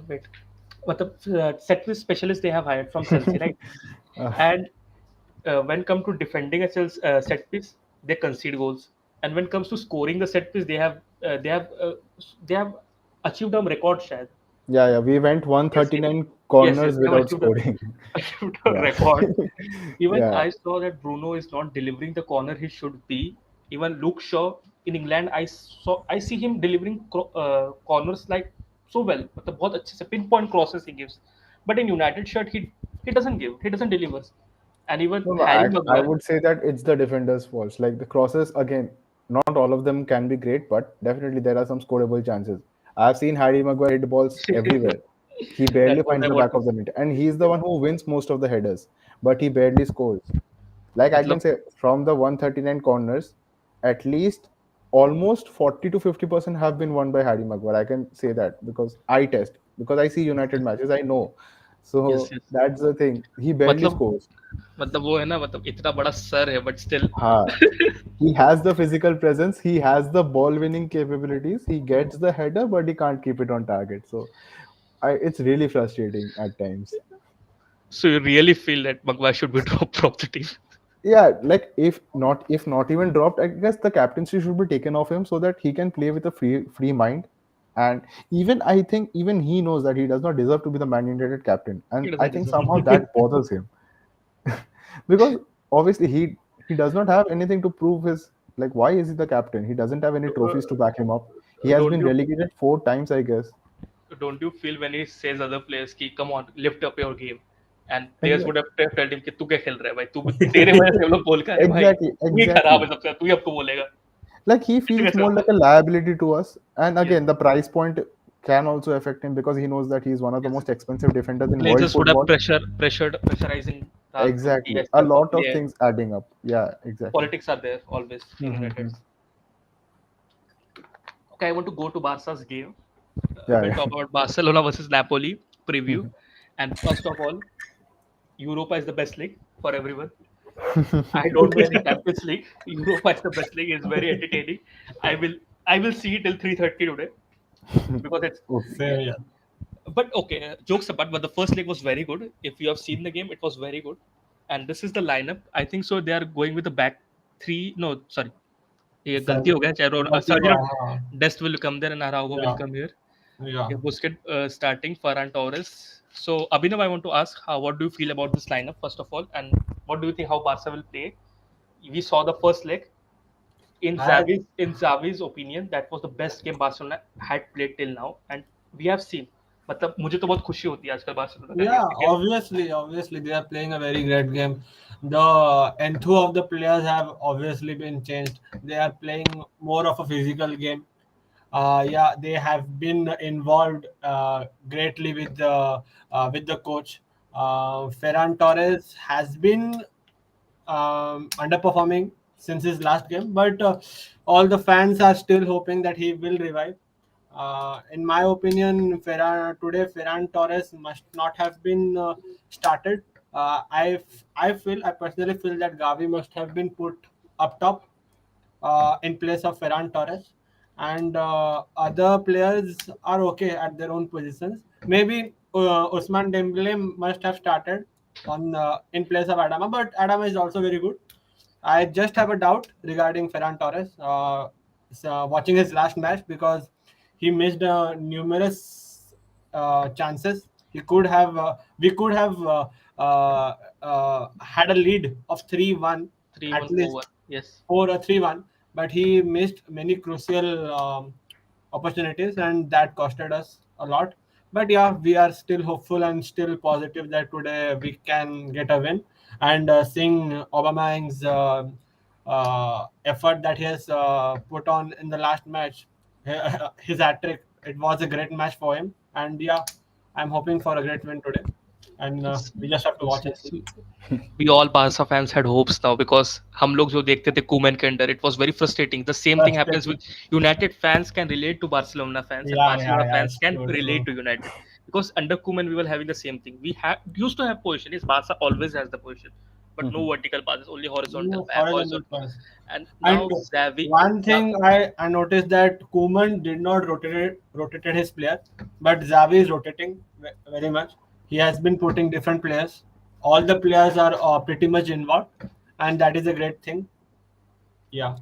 wait what the set piece specialist they have hired from Chelsea, right? Uh, And when come to defending a set piece, they concede goals, and when comes to scoring the set piece, they have achieved a record, share. yeah, yeah. We went Yes, yes, 139 yes, corners they have without scoring. achieved a Yeah, record. Even yeah, I saw that Bruno is not delivering the corner he should be. Even Luke Shaw in England, I see him delivering corners like so well. मतलब बहुत अच्छे से pinpoint crosses he gives. But in United shirt he doesn't give. He doesn't deliver. And even no, no, Harry I Maguire, would say that it's the defender's fault. Like the crosses, again, not all of them can be great, but definitely there are some scoreable chances. I've seen Harry Maguire hit balls everywhere. He barely that's what finds I the want back to of the say. net, and he's the one who wins most of the headers, but he barely scores. Like I can मतलब say, from the 139 corners, at least almost 40 to 50% have been won by Harry Maguire. I can say that because I test, because I see United matches, I know. yes, So yes. that's the thing. He barely मतलब scores. मतलब वो है ना मतलब इतना बड़ा sir है but still Ha. He has the physical presence, he has the ball winning capabilities, he gets the header, but he can't keep it on target. So it's really frustrating at times. so you really feel that Maguire should be dropped from the team. Yeah, like if not even dropped, I guess the captaincy should be taken off him so that he can play with a free mind. And even I think even he knows that he does not deserve to be the Man United captain, and He I doesn't think deserve. somehow that bothers him. Because obviously he does not have anything to prove his, like why is he the captain? He doesn't have any trophies to back him up. He has don't been you relegated 4 times, I guess. don't you feel when he says other players कि come on lift up your game and players would Exactly, have told him कि तू क्या खेल रहा है भाई तू तेरे वजह से हम लोग बोल कर रहे हैं भाई exactly, तू ही खराब है exactly. सबसे तू ही हमको बोलेगा Like he feels वैसा more होता like है a liability to us. And yes again, the price point can also affect him because he knows that he's one of the yes most expensive defenders in world players would have football. pressurizing डाल दो कि Exactly, ऐसे a हमको lot of play है things adding up. Yeah, exactly. politics are there always in United. Mm-hmm. Okay, I want to go to Barca's game. We'll Yeah, talk about Barcelona versus Napoli yeah. preview. And first of all, Europa is the best league for everyone. I don't know any Champions League. Europa is the best league. It's very entertaining. I will I will see it till 3:30 today because it's Okay. same, yeah. but okay, jokes apart, but the first leg was very good. If you have seen the game, it was very good. And this is the lineup. I think so. They are going with the back three. No, sorry. ये गलती हो Seven. गया चाहे Gandhi, sorry, हाँ, Dest will come there and Araujo will yeah, come here. yeah. Yeah, Busquets starting Ferran Torres. So Abhinav, I want to ask, what do you feel about this lineup first of all, and what do you think how Barca will play? We saw the first leg. I In Xavi's opinion, that was the best game Barcelona had played till now, and we have seen. मतलब मुझे तो बहुत खुशी होती है आजकल Barcelona का Yeah, game देख के. obviously they are playing a very great game. The enthu of the players have obviously been changed. They are playing more of a physical game. Yeah, they have been involved greatly with the coach. Ferran Torres has been underperforming since his last game, but all the fans are still hoping that he will revive. In my opinion, Ferran Torres must not have been started. I personally feel that Gavi must have been put up top in place of Ferran Torres, and other players are okay at their own positions. Maybe Usman Dembele must have started on in place of Adama, but Adama is also very good. I just have a doubt regarding Ferran Torres. Watching his last match, because he missed numerous chances. We could have had a lead of 3-1 at 3-1 over. least, Yes. or a 3-1, but he missed many crucial opportunities, and that costed us a lot. But yeah, we are still hopeful and still positive that today we can get a win. And seeing Aubameyang's effort that he has put on in the last match, his hat trick, it was a great match for him. And yeah, I'm hoping for a great win today. And It's, we just have to watch and it's see. we all Barca fans had hopes now because हम लोग जो देखते थे Koeman के अंदर, it was very frustrating. The same thing happens Frustrating. with United fans can relate to Barcelona fans, and Yeah, Barcelona yeah, fans it's can true, relate true. to United because under Koeman we were having the same thing. We used to have position. Yes, Barca always has the position, but no vertical passes, only horizontal, No, horizontal horizontal. pass. And now And Xavi, one thing I noticed that Koeman did not rotated his player, but Xavi is rotating very much. He has been putting different players. All the players are pretty much involved, and that is a great thing. Yeah.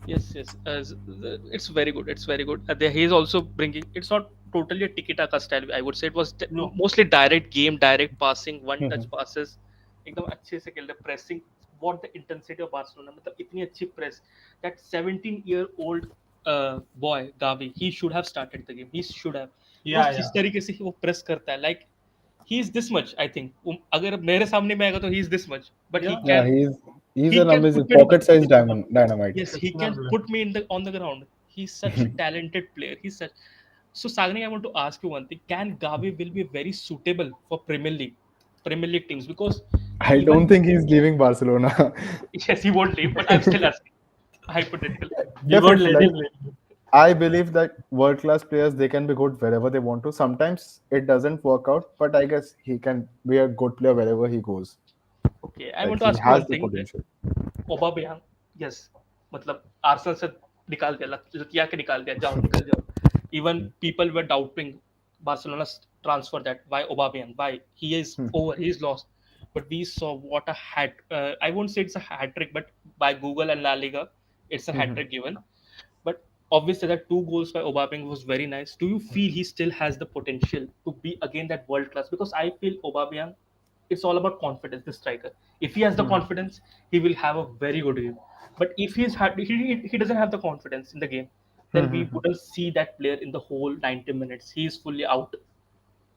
yes, yes, it's very good. It's very good. He is also bringing. It's not totally a tiki-taka style. I would say it was No. mostly direct game, direct passing, one touch passes. एकदम अच्छे से खेलते pressing. What the intensity of Barcelona? मतलब इतनी अच्छी press. That 17-year-old boy Gavi, he should have started the game. He should have. Yeah, Because yeah, जिस तरीके से वो press करता है, like he is this much. I think. अगर मेरे सामने में आएगा तो he is this much, but yeah. Yeah, he's he an can amazing put me to the pocket-sized diamond dynamite. yes, he Exceptional can player. put me in the on the ground. He's such a talented player. He's such. So Sagni, I want to ask you one thing: Can Gavi will be very suitable for Premier League teams? Because I don't even think he's leaving Barcelona. yes, he won't leave, but I'm still asking hypothetical. We won't Definitely, let like him leave. I believe that world-class players they can be good wherever they want to. Sometimes it doesn't work out, but I guess he can be a good player wherever he goes. Okay, I Like want to he ask you one has the thing. potential. Aubameyang yes मतलब Arsenal से निकाल दिया लतिया के निकाल दिया जाओ निकल जाओ even people were doubting Barcelona transfer that why Aubameyang why he is over he is lost but we saw what a hat I won't say it's a hat trick but by Google and La Liga it's a hat trick given but obviously that two goals by Aubameyang was very nice. Do you feel he still has the potential to be again that world class? Because I feel Aubameyang, it's all about confidence. The striker, if he has the confidence, he will have a very good game. But if he doesn't have the confidence in the game, then we wouldn't see that player in the whole 90 minutes. He is fully out.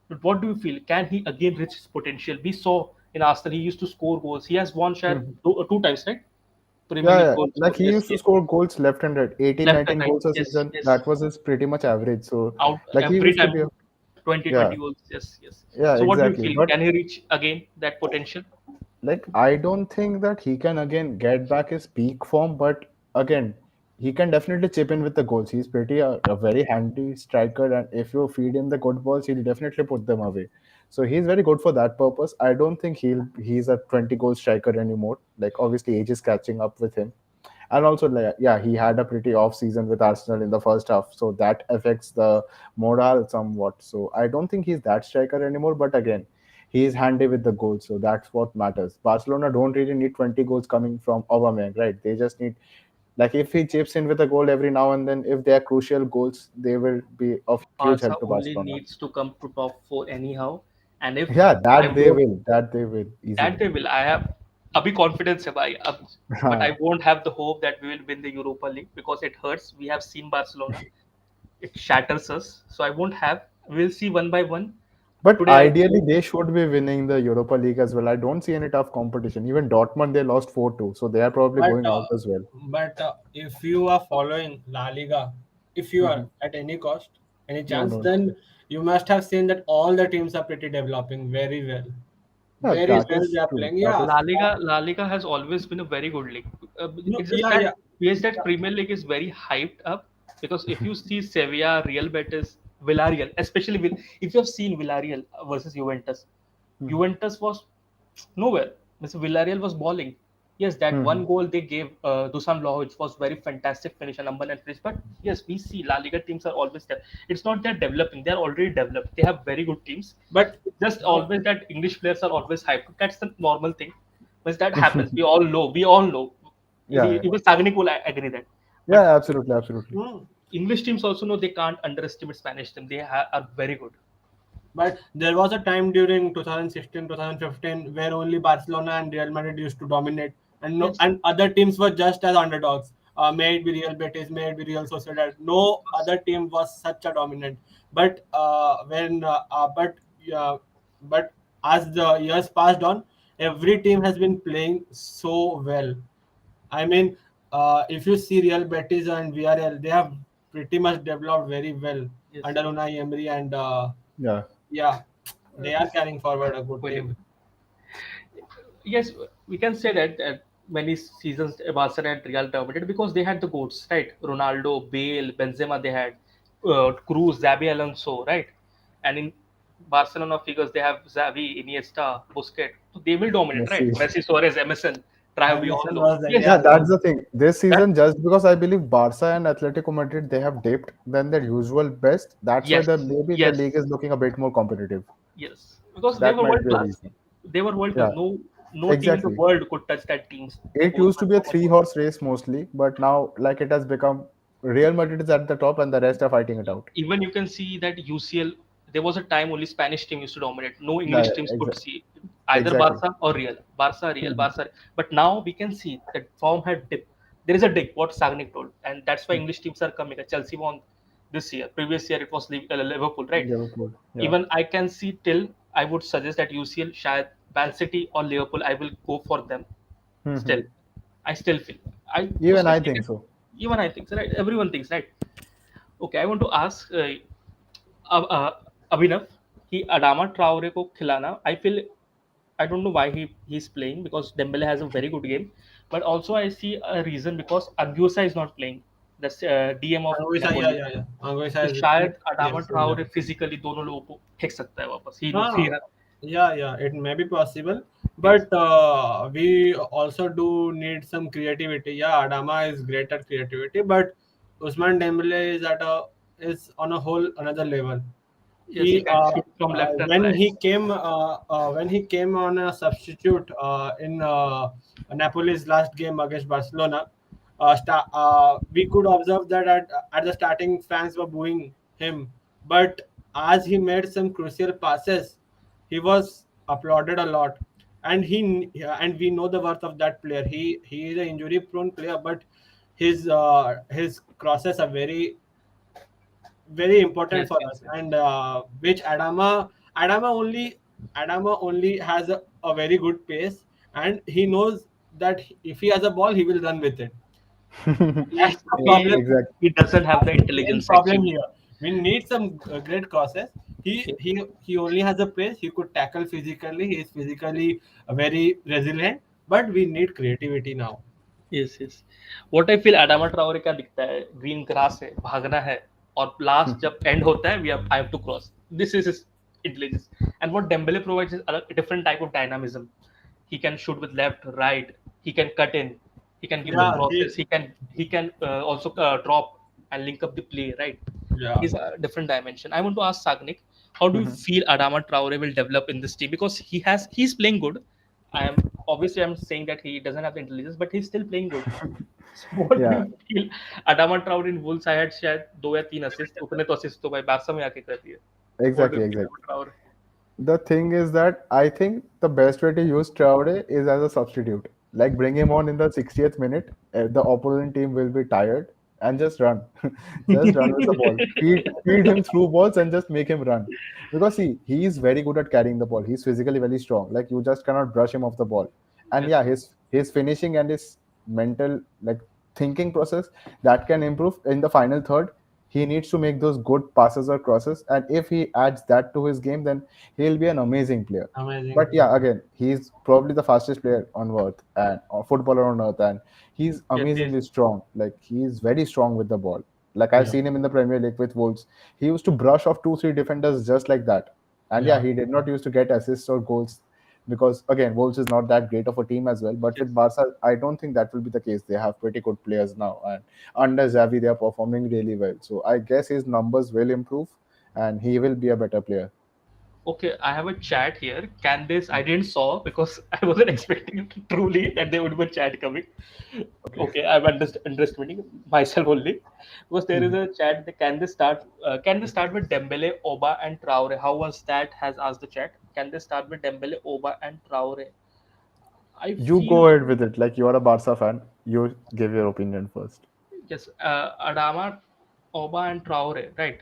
But what do you feel? Can he again reach his potential? We saw in Arsenal he used to score goals. He has won share two times, right? Premier Yeah, League yeah. goals Like scored. he Yes, used to yes. score goals left and right, 18, Left and 19 right. goals a Yes, season. yes. That was his pretty much average. So, Out like he every used to time be a 20 yeah, 20 goals. Yes, yes. yeah, So what do you exactly. feel? But Can he reach again that potential? like I don't think that he can again get back his peak form, but again, he can definitely chip in with the goals. He's pretty a very handy striker, and if you feed him the good balls, he'll definitely put them away. So he's very good for that purpose. I don't think he's a 20 goal striker anymore. Like obviously age is catching up with him. And also, like, yeah, he had a pretty off season with Arsenal in the first half, so that affects the morale somewhat. So I don't think he's that striker anymore. But again, he's handy with the goals, so that's what matters. Barcelona don't really need 20 goals coming from Aubameyang, right? They just need like if he chips in with a goal every now and then, if they are crucial goals, they will be of huge help to Barca only Barcelona. needs to come to top four anyhow. And if Yeah, I won't, that they will that easily. they will. I have abhi confidence है भाई अब, but I won't have the hope that we will win the Europa League because it hurts. We have seen Barcelona. It shatters us. So I won't have. We'll see one by one. But Today I ideally, hope they should be winning the Europa League as well. I don't see any tough competition. Even Dortmund, they lost 4-2, so they are probably But going out as well. if you are following La Liga, if you are Mhm. at any cost, any No, chance, no. then you must have seen that all the teams are pretty developing very well. Yeah, very that well they is are true. playing. That Yeah, is La Liga has always been a very good league. no, It's just yeah, that yeah. yes, that Premier League is very hyped up because if you see Sevilla, Real Betis, Villarreal, especially if you have seen Villarreal versus Juventus, Hmm. Juventus was nowhere. Mr. Villarreal was balling. Yes, that Hmm. one goal they gave Dusan Vlahovic was very fantastic finish and number and finish. But yes, we see La Liga teams are always there. It's not they're developing; they're already developed. They have very good teams. But It's just but always that English players are always hyped. That's the normal thing. But that happens. We all know. We all know. Yeah, yeah, Even Sagnik will agree that. But yeah, absolutely, absolutely. hmm, English teams also know they can't underestimate Spanish team. They are very good. but there was a time during 2016, 2015 where only Barcelona and Real Madrid used to dominate, and no, Yes. and other teams were just as underdogs. May it be Real Betis, may it be Real Sociedad. No other team was such a dominant. But when but as the years passed on, every team has been playing so well. I mean, if you see Real Betis and Villarreal, they have pretty much developed very well Yes. under Unai Emery, and Yeah. yeah, they are This carrying forward a good will team. yes, we can say that many seasons Barca and Real dominated because they had the goats, right? Ronaldo, Bale, Benzema, they had Cruz, Xabi Alonso, right? And in Barcelona figures, they have Xavi, Iniesta, Busquets. So they will dominate, right? Messi. Messi, Suarez, Emerson, Trav, we all Emerson know. was there. Yes, Yeah, Yeah, that's the thing. This that season, just because I believe Barca and Atletico Madrid they have dipped than their usual best, that's why yes, the maybe the yes, league is looking a bit more competitive. yes, because they That were might world be a class. reason. They were world class. Yeah, No team in the exactly. world could touch that teams. It Those used to were be a so much three good. horse race mostly, but now like it has become Real Madrid is at the top and the rest are fighting it out. Even you can see that UCL, there was a time only Spanish team used to dominate. No Yeah, English teams could see either exactly. Barca or Real. Barca, Real, Mhm. Barca. But now we can see that form had dipped. There is a dip, what Sagnik told. And that's why English teams are coming. Chelsea won this year. Previous year it was Liverpool, right? Liverpool. Yeah. Even I can see till I would suggest that UCL, Shayad, Man City or Liverpool, I will go for them Mhm. still. I still feel. I Even mostly I feel think it. so. Even I think so, right? Everyone thinks, right? Okay, I want to ask अब अभिनव कि Adama Traore को खिलाना I feel I don't know why he's playing because Dembele has a very good game, but also I see a reason because Anguissa is not playing. That's DM of Anguissa, yeah, Napoli. yeah, yeah. Anguissa तो is शायद yeah, Adama so yeah. Traore physically दोनों लोगों को फेंक सकता है वापस. He Ah, yeah, yeah, it may be possible, yes, but we also do need some creativity. Yeah, Adama is great at creativity, but Usman Dembele is on a whole another level. yes, he can shoot from left and right. When he came on a substitute in Napoli's last game against Barcelona, we could observe that at the starting fans were booing him, but as he made some crucial passes, he was applauded a lot, and and we know the worth of that player. He is an injury prone player, but his crosses are very important Yes, for yes, us, yes, and which Adama only has a very good pace, and he knows that if he has a ball he will run with it. That's the problem. Exactly. he doesn't have That's the the main intelligence problem actually. here. We need some great crosses. Yes. He only has a pace. He could tackle physically. He is physically very resilient, but we need creativity now. Yes yes what I feel Adama Traore का दिखता है green grass है भागना है और last जब end होता है we have I have to cross this is his intelligence and what Dembele provides is a different type of dynamism. He can shoot with left, right, he can cut in, he can give the Yeah, crosses, he can also drop and link up the play, right? yeah. He's a different dimension. I want to ask Sagnik, how do you Mhm. feel Adama Traore will develop in this team? Because he's playing good. I'm saying that he doesn't have the intelligence, but he's still playing good. So what do Yeah, you feel? Adama Traore in Wolves I had शायद 2 या 3 assist उतने तो assist तो भाई Barça में आके कर दिए. What do exactly, you feel exactly. about Traore? The thing is that I think the best way to use Traore is as a substitute. Like bring him on in the 60th minute. The opponent team will be tired and just run, just run with the ball. Feed him through balls and just make him run. Because see, he is very good at carrying the ball. He's physically very strong. Like you just cannot brush him off the ball. And Yes. yeah, his finishing and his mental like thinking process that can improve in the final third. he needs to make those good passes or crosses, and if he adds that to his game, then he'll be an amazing player. Amazing. But yeah, again, he's probably the fastest player on earth and or footballer on earth, and he's Yes, yes. amazingly strong. Like he's very strong with the ball. Like I've Yeah. seen him in the Premier League with Wolves. He used to brush off two, three defenders just like that. And yeah, Yeah. he did not used to get assists or goals because again, Wolves is not that great of a team as well. But Yes. with Barca, I don't think that will be the case. They have pretty good players now, and under Xavi, they are performing really well. So I guess his numbers will improve, and he will be a better player. Okay, I have a chat here. Can this? I didn't saw because I wasn't expecting it truly that there would be a chat coming. Okay. Okay, I'm underestimating myself only because there is a chat. That can this start? Can this start with Dembele, Oba, and Traore? How was that? Has asked the chat. Can they start with Dembele, Oba, and Traore? I You feel go ahead with it. Like you are a Barca fan, you give your opinion first. yes, Adama, Oba, and Traore, right?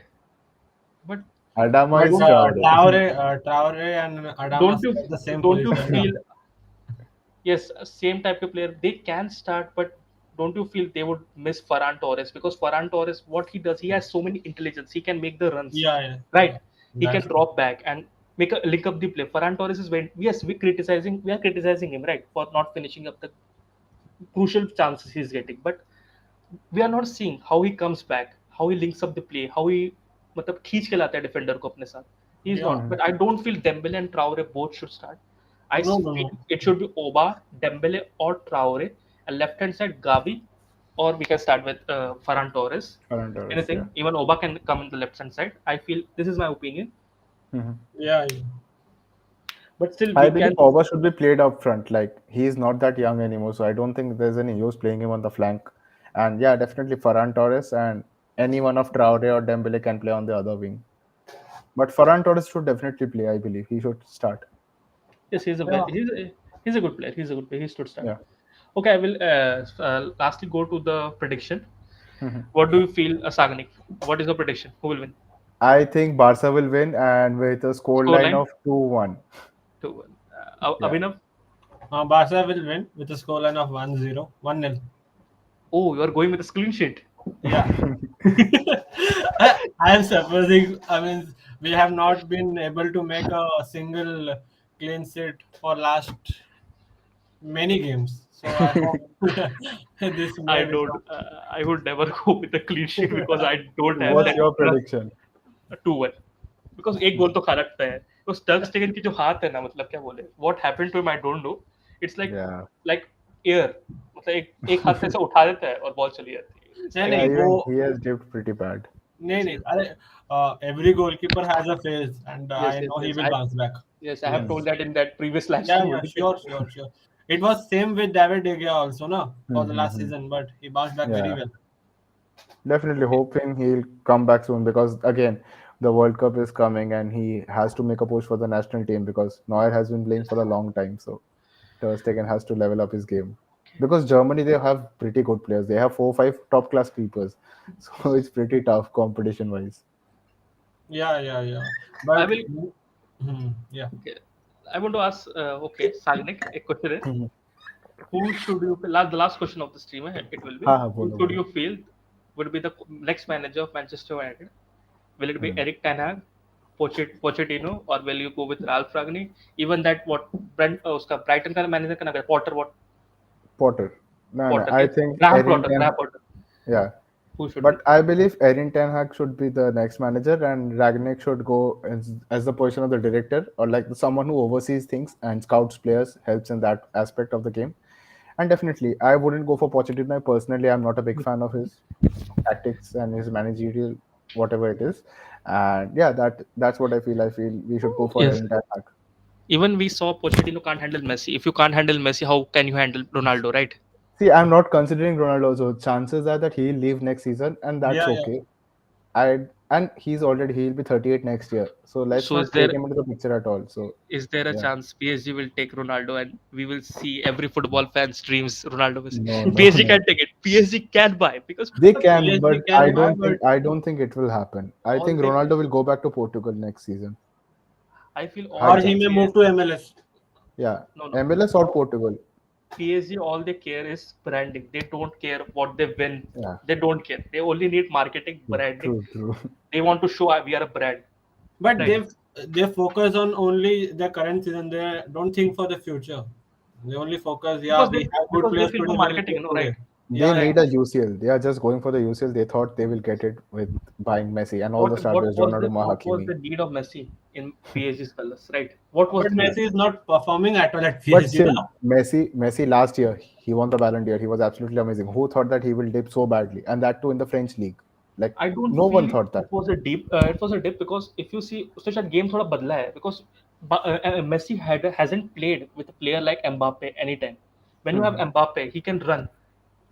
But Adama But is don't Traore. Traore and Adama don't you share the same don't you position. feel yes, same type of player. They can start, but don't you feel they would miss Ferran Torres? Because Ferran Torres, what he does, he has so many intelligence. He can make the runs, Yeah, yeah, yeah. right? He can That's drop back and make a link up the play. Ferran Torres is when yes, we are criticizing him, right, for not finishing up the crucial chances he's getting. But we are not seeing how he comes back, how he links up the play, how he मतलब खींच के लाता है defender को अपने साथ. He is not. yeah. Mhm. But I don't feel Dembele and Traore both should start. No, no, Feel no. it should be Oba, Dembele, or Traore, and left hand side Gavi, or we can start with Ferran Torres. Ferran Torres, Anything, yeah. even Oba can come in the left hand side. I feel this is my opinion, Mhm. Yeah, yeah. but still I we believe can. Oba should be played up front. Like he's not that young anymore, so I don't think there's any use playing him on the flank. And yeah, definitely Ferran Torres and any one of Traore or Dembele can play on the other wing. But Ferran Torres should definitely play. I believe he should start. Yes, Yeah. he's a good player. He's a good player. He should start. Yeah. Okay, I will lastly go to the prediction. Mhm. What do you feel, Sagnik? What is the prediction? Who will win? I think Barca will win and with a score line Scoreline? of 2-1. 2-1. Yeah. Abhinav? Barca will win with a scoreline of 1-0, 1-0. Oh, you are going with a clean sheet. Yeah. I am supposing, I mean, we have not been able to make a single clean sheet for last many games. So I hope this I may be don't. I would never go with a clean sheet because I don't have What's that your trust. prediction? 2-1. Because एक गोल तो खा लगता है. उस Turk स्टेगन की जो हाथ है ना, मतलब क्या बोले? What happened to him? I don't know. It's Yeah. like air. मतलब एक हाथ से ऐसे उठा देता है और बॉल चली जाती है. It's नहीं like Yeah, नहीं वो even he has dipped pretty bad. नहीं नहीं अरे every goalkeeper has a phase and yes, I yes, know he yes. will bounce back. Yes, I have Yes. Mhm. told that in that previous live Yeah, stream yeah, only. sure. It was same with David De Gea also, no, for the last Mhm. season, but he bounced back very Yeah. well. Definitely hoping he'll come back soon because again, the World Cup is coming and he has to make a push for the national team because Neuer has been playing for a long time. So Ter Stegen has to level up his game. Because Germany, they have pretty good players. They have 4, 5 top class keepers. So it's pretty tough competition wise. Yeah. I But will. yeah, Okay. I want to ask. Okay, Sagnik, a question is: Mhm. who should you? The last question of the stream. It will be: हाँ हाँ who बोलो should बोलो. you feel would be the next manager of Manchester United? Will it be Hmm. Eric Ten Hag, Pochettino, or will you go with Ralph Ragnick? Even that what उसका Brighton का manager का नाम है Potter, what Potter. No, no. Potter? I Yes, think Graham Erin Potter. Ten. Graham Potter. Yeah. Who should But be? I believe Erin Ten Hag should be the next manager, and Ragnick should go as the position of the director or like someone who oversees things and scouts players, helps in that aspect of the game. And definitely, I wouldn't go for Pochettino. Personally, I'm not a big fan of his tactics and his managerial whatever it is. And yeah, that's what I feel. I feel we should go for Yes. Erin Ten Hag. Even we saw Pochettino can't handle Messi. If you can't handle Messi, how can you handle Ronaldo, right? See, I'm not considering Ronaldo, so chances are that he'll leave next season, and that's yeah. okay. I and he'll be 38 next year. So let's So not take him into the picture at all. So is there a yeah. chance PSG will take Ronaldo and we will see every football fan's dreams Ronaldo Messi? No, no, PSG no. can take it. PSG can buy because They can, PSG but can buy, but I don't think it will happen. I all think they Ronaldo will go back to Portugal next season. I feel High or all he they may chances. move to MLS. Yeah. no no MLS or Portugal. PSG, all they care is branding. They don't care what they win. Yeah, They don't care. They only need marketing, true, branding. true, true. They want to show we are a brand, But right? they focus on only the current season. They don't think for the future. They only focus. Yeah, Because we have good they players feel today. for We will marketing, play you know, right? today. They Yeah, need a exactly. UCL. They are just going for the UCL. They thought they will get it with buying Messi and all the star players, Ronaldo, What was Hakimi. the need of Messi in PSG's colors, right? What was But the need? Messi is not performing at all at But PSG still, now. Messi last year he won the Ballon d'Or. He was absolutely amazing. Who thought that he will dip so badly, and that too in the French league? Like I don't no one feel thought it that. was a deep. It was a dip because if you see, उससे शायद game थोड़ा बदला है because Messi hasn't played with a player like Mbappe anytime. When you have Hmm. Mbappe, he can run.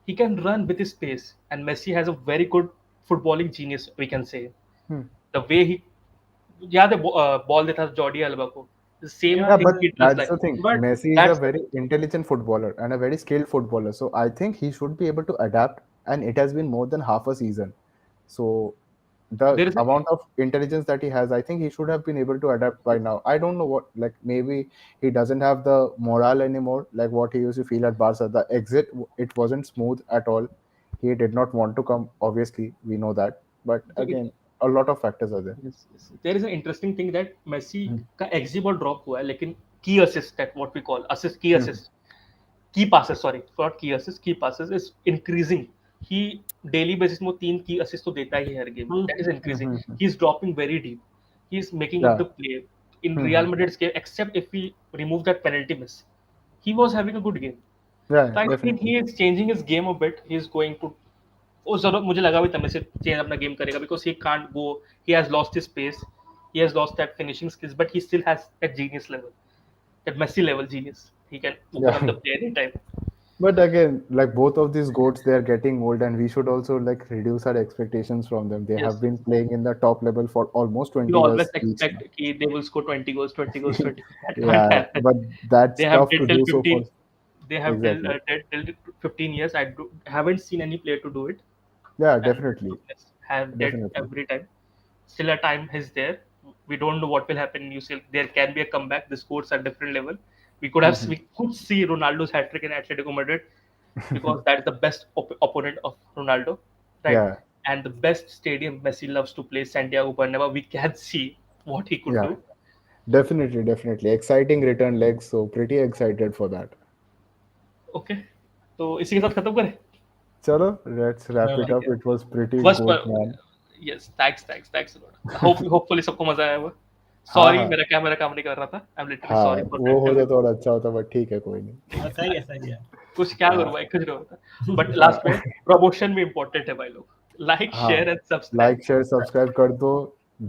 He can run with his pace, and Messi has a very good footballing genius. We can say Hmm. the way he, yeah, the ball that has Jordi Alba को, the same Yeah, Yeah, thing but he does that's like. the thing. but Messi is a That's very intelligent footballer and a very skilled footballer. So I think he should be able to adapt. And it has been more than half a season. So the there is a, amount of intelligence that he has, I think he should have been able to adapt by now. I don't know what, like maybe he doesn't have the morale anymore, like what he used to feel at Barca. The exit, it wasn't smooth at all. He did not want to come. Obviously, we know that. But again, a lot of factors are there. yes, yes. There is an interesting thing that Messi Hmm. का XG बहुत drop हुआ है लेकिन key assist that what we call assist key Hmm. assist key passes sorry not key assist key passes is increasing. He daily basis में 3 key assist तो देता ही है हर game में. hmm, That is Hmm. increasing. Hmm. Hmm. He is dropping very deep. He is making up Yeah. the play. In Hmm. Real Hmm. Madrid's game, except if we remove that penalty miss, he was having a good game. Yeah, So I think definitely. he is changing his game a bit. He is going to वो जरूरत मुझे लगा भी तब से change अपना game करेगा because he can't go he has lost his space he has lost that finishing skills but he still has that genius level that Messi level genius he can open up Yeah. the play anytime. But again, like both of these goats, they are getting old, and we should also like reduce our expectations from them. They Yes, have been yes. playing in the top level for almost We 20 always years each expect now. कि they will score 20 goals 20 goals 20 goals. That can't Yeah, happen. but that's They have tough to did till do so for 15. They have exactly. till 15 years. Haven't seen any player to do it. Yeah, And definitely, goodness, have did definitely. every time. Still a time is there. We don't know what will happen in UCL. There can be a comeback. The scores are different level. Mhm. We could see Ronaldo's hat trick in Atletico Madrid because that is the best opponent of Ronaldo, right? Yeah, And the best stadium Messi loves to play, Santiago Bernabeu. We can see what he could yeah, do. definitely, definitely. Exciting return legs, so pretty excited for that. Okay, तो इसी के साथ खत्म करें. Chalo, let's wrap it well, ठीक up. है. It was pretty बस good, man. yes, thanks a lot. Hopefully सबको मजा आया होगा. हाँ Sorry, हाँ मेरा कैमरा काम नहीं कर रहा था. I'm literally हाँ, sorry for वो हो जाता everyone. और अच्छा होता, बट ठीक है, कोई नहीं. सही है सही है. कुछ क्या करूँ हाँ भाई कुछ नहीं होता. But हाँ last में promotion भी important है भाई लोग. Like, share हाँ, and subscribe. Like share subscribe कर दो.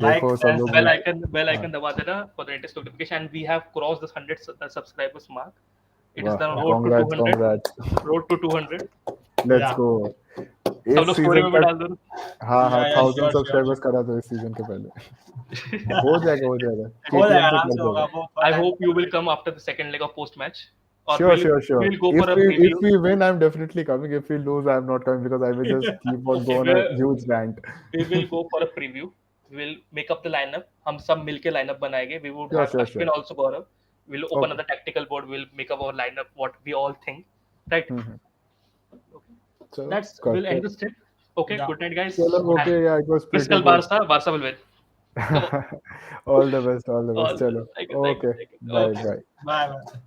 Like देखो सब and लोग Bell वीडियो. icon हाँ, दबा देना for the latest notification. And we have crossed the 100 subscribers mark. It is वाह, the yeah road to congrats 200. congrats. Road to 200. Let's yeah गो. सब इस लोग स्टोरी सीजन में भी तक. डाल दो. हाँ हाँ, yeah 1000 sure sure. सब्सक्राइबर्स करा दो इस सीजन के पहले. हो जाएगा, हो जाएगा. हो जाएगा KTM पे आराम कर से दोगे. होगा वो I first time. hope you will come after the second leg of post match, or Sure, sure, sure. we'll go If for a if preview. we win, I'm definitely coming. If we lose, I'm not coming because I will just keep on Okay, going a huge rant. we will go for a preview. We will make up the lineup. हम सब मिलके lineup बनाएंगे. We would Sure, have sure, Ashwin sure. also Gaurav. We'll open up Okay. the tactical board. We'll make up our lineup. What we all think, right? Mm-hmm. Okay. Chalo, That's we'll करते end हैं. the strip. Okay. Yeah. Good night, guys. चलो, And okay, yeah, it was pretty Crystal good. Barca. Barca will win. Come on. All the best, all the best. All the best. Chalo. Thank you. Okay. Thank you. Bye, Okay. bye. Bye bye.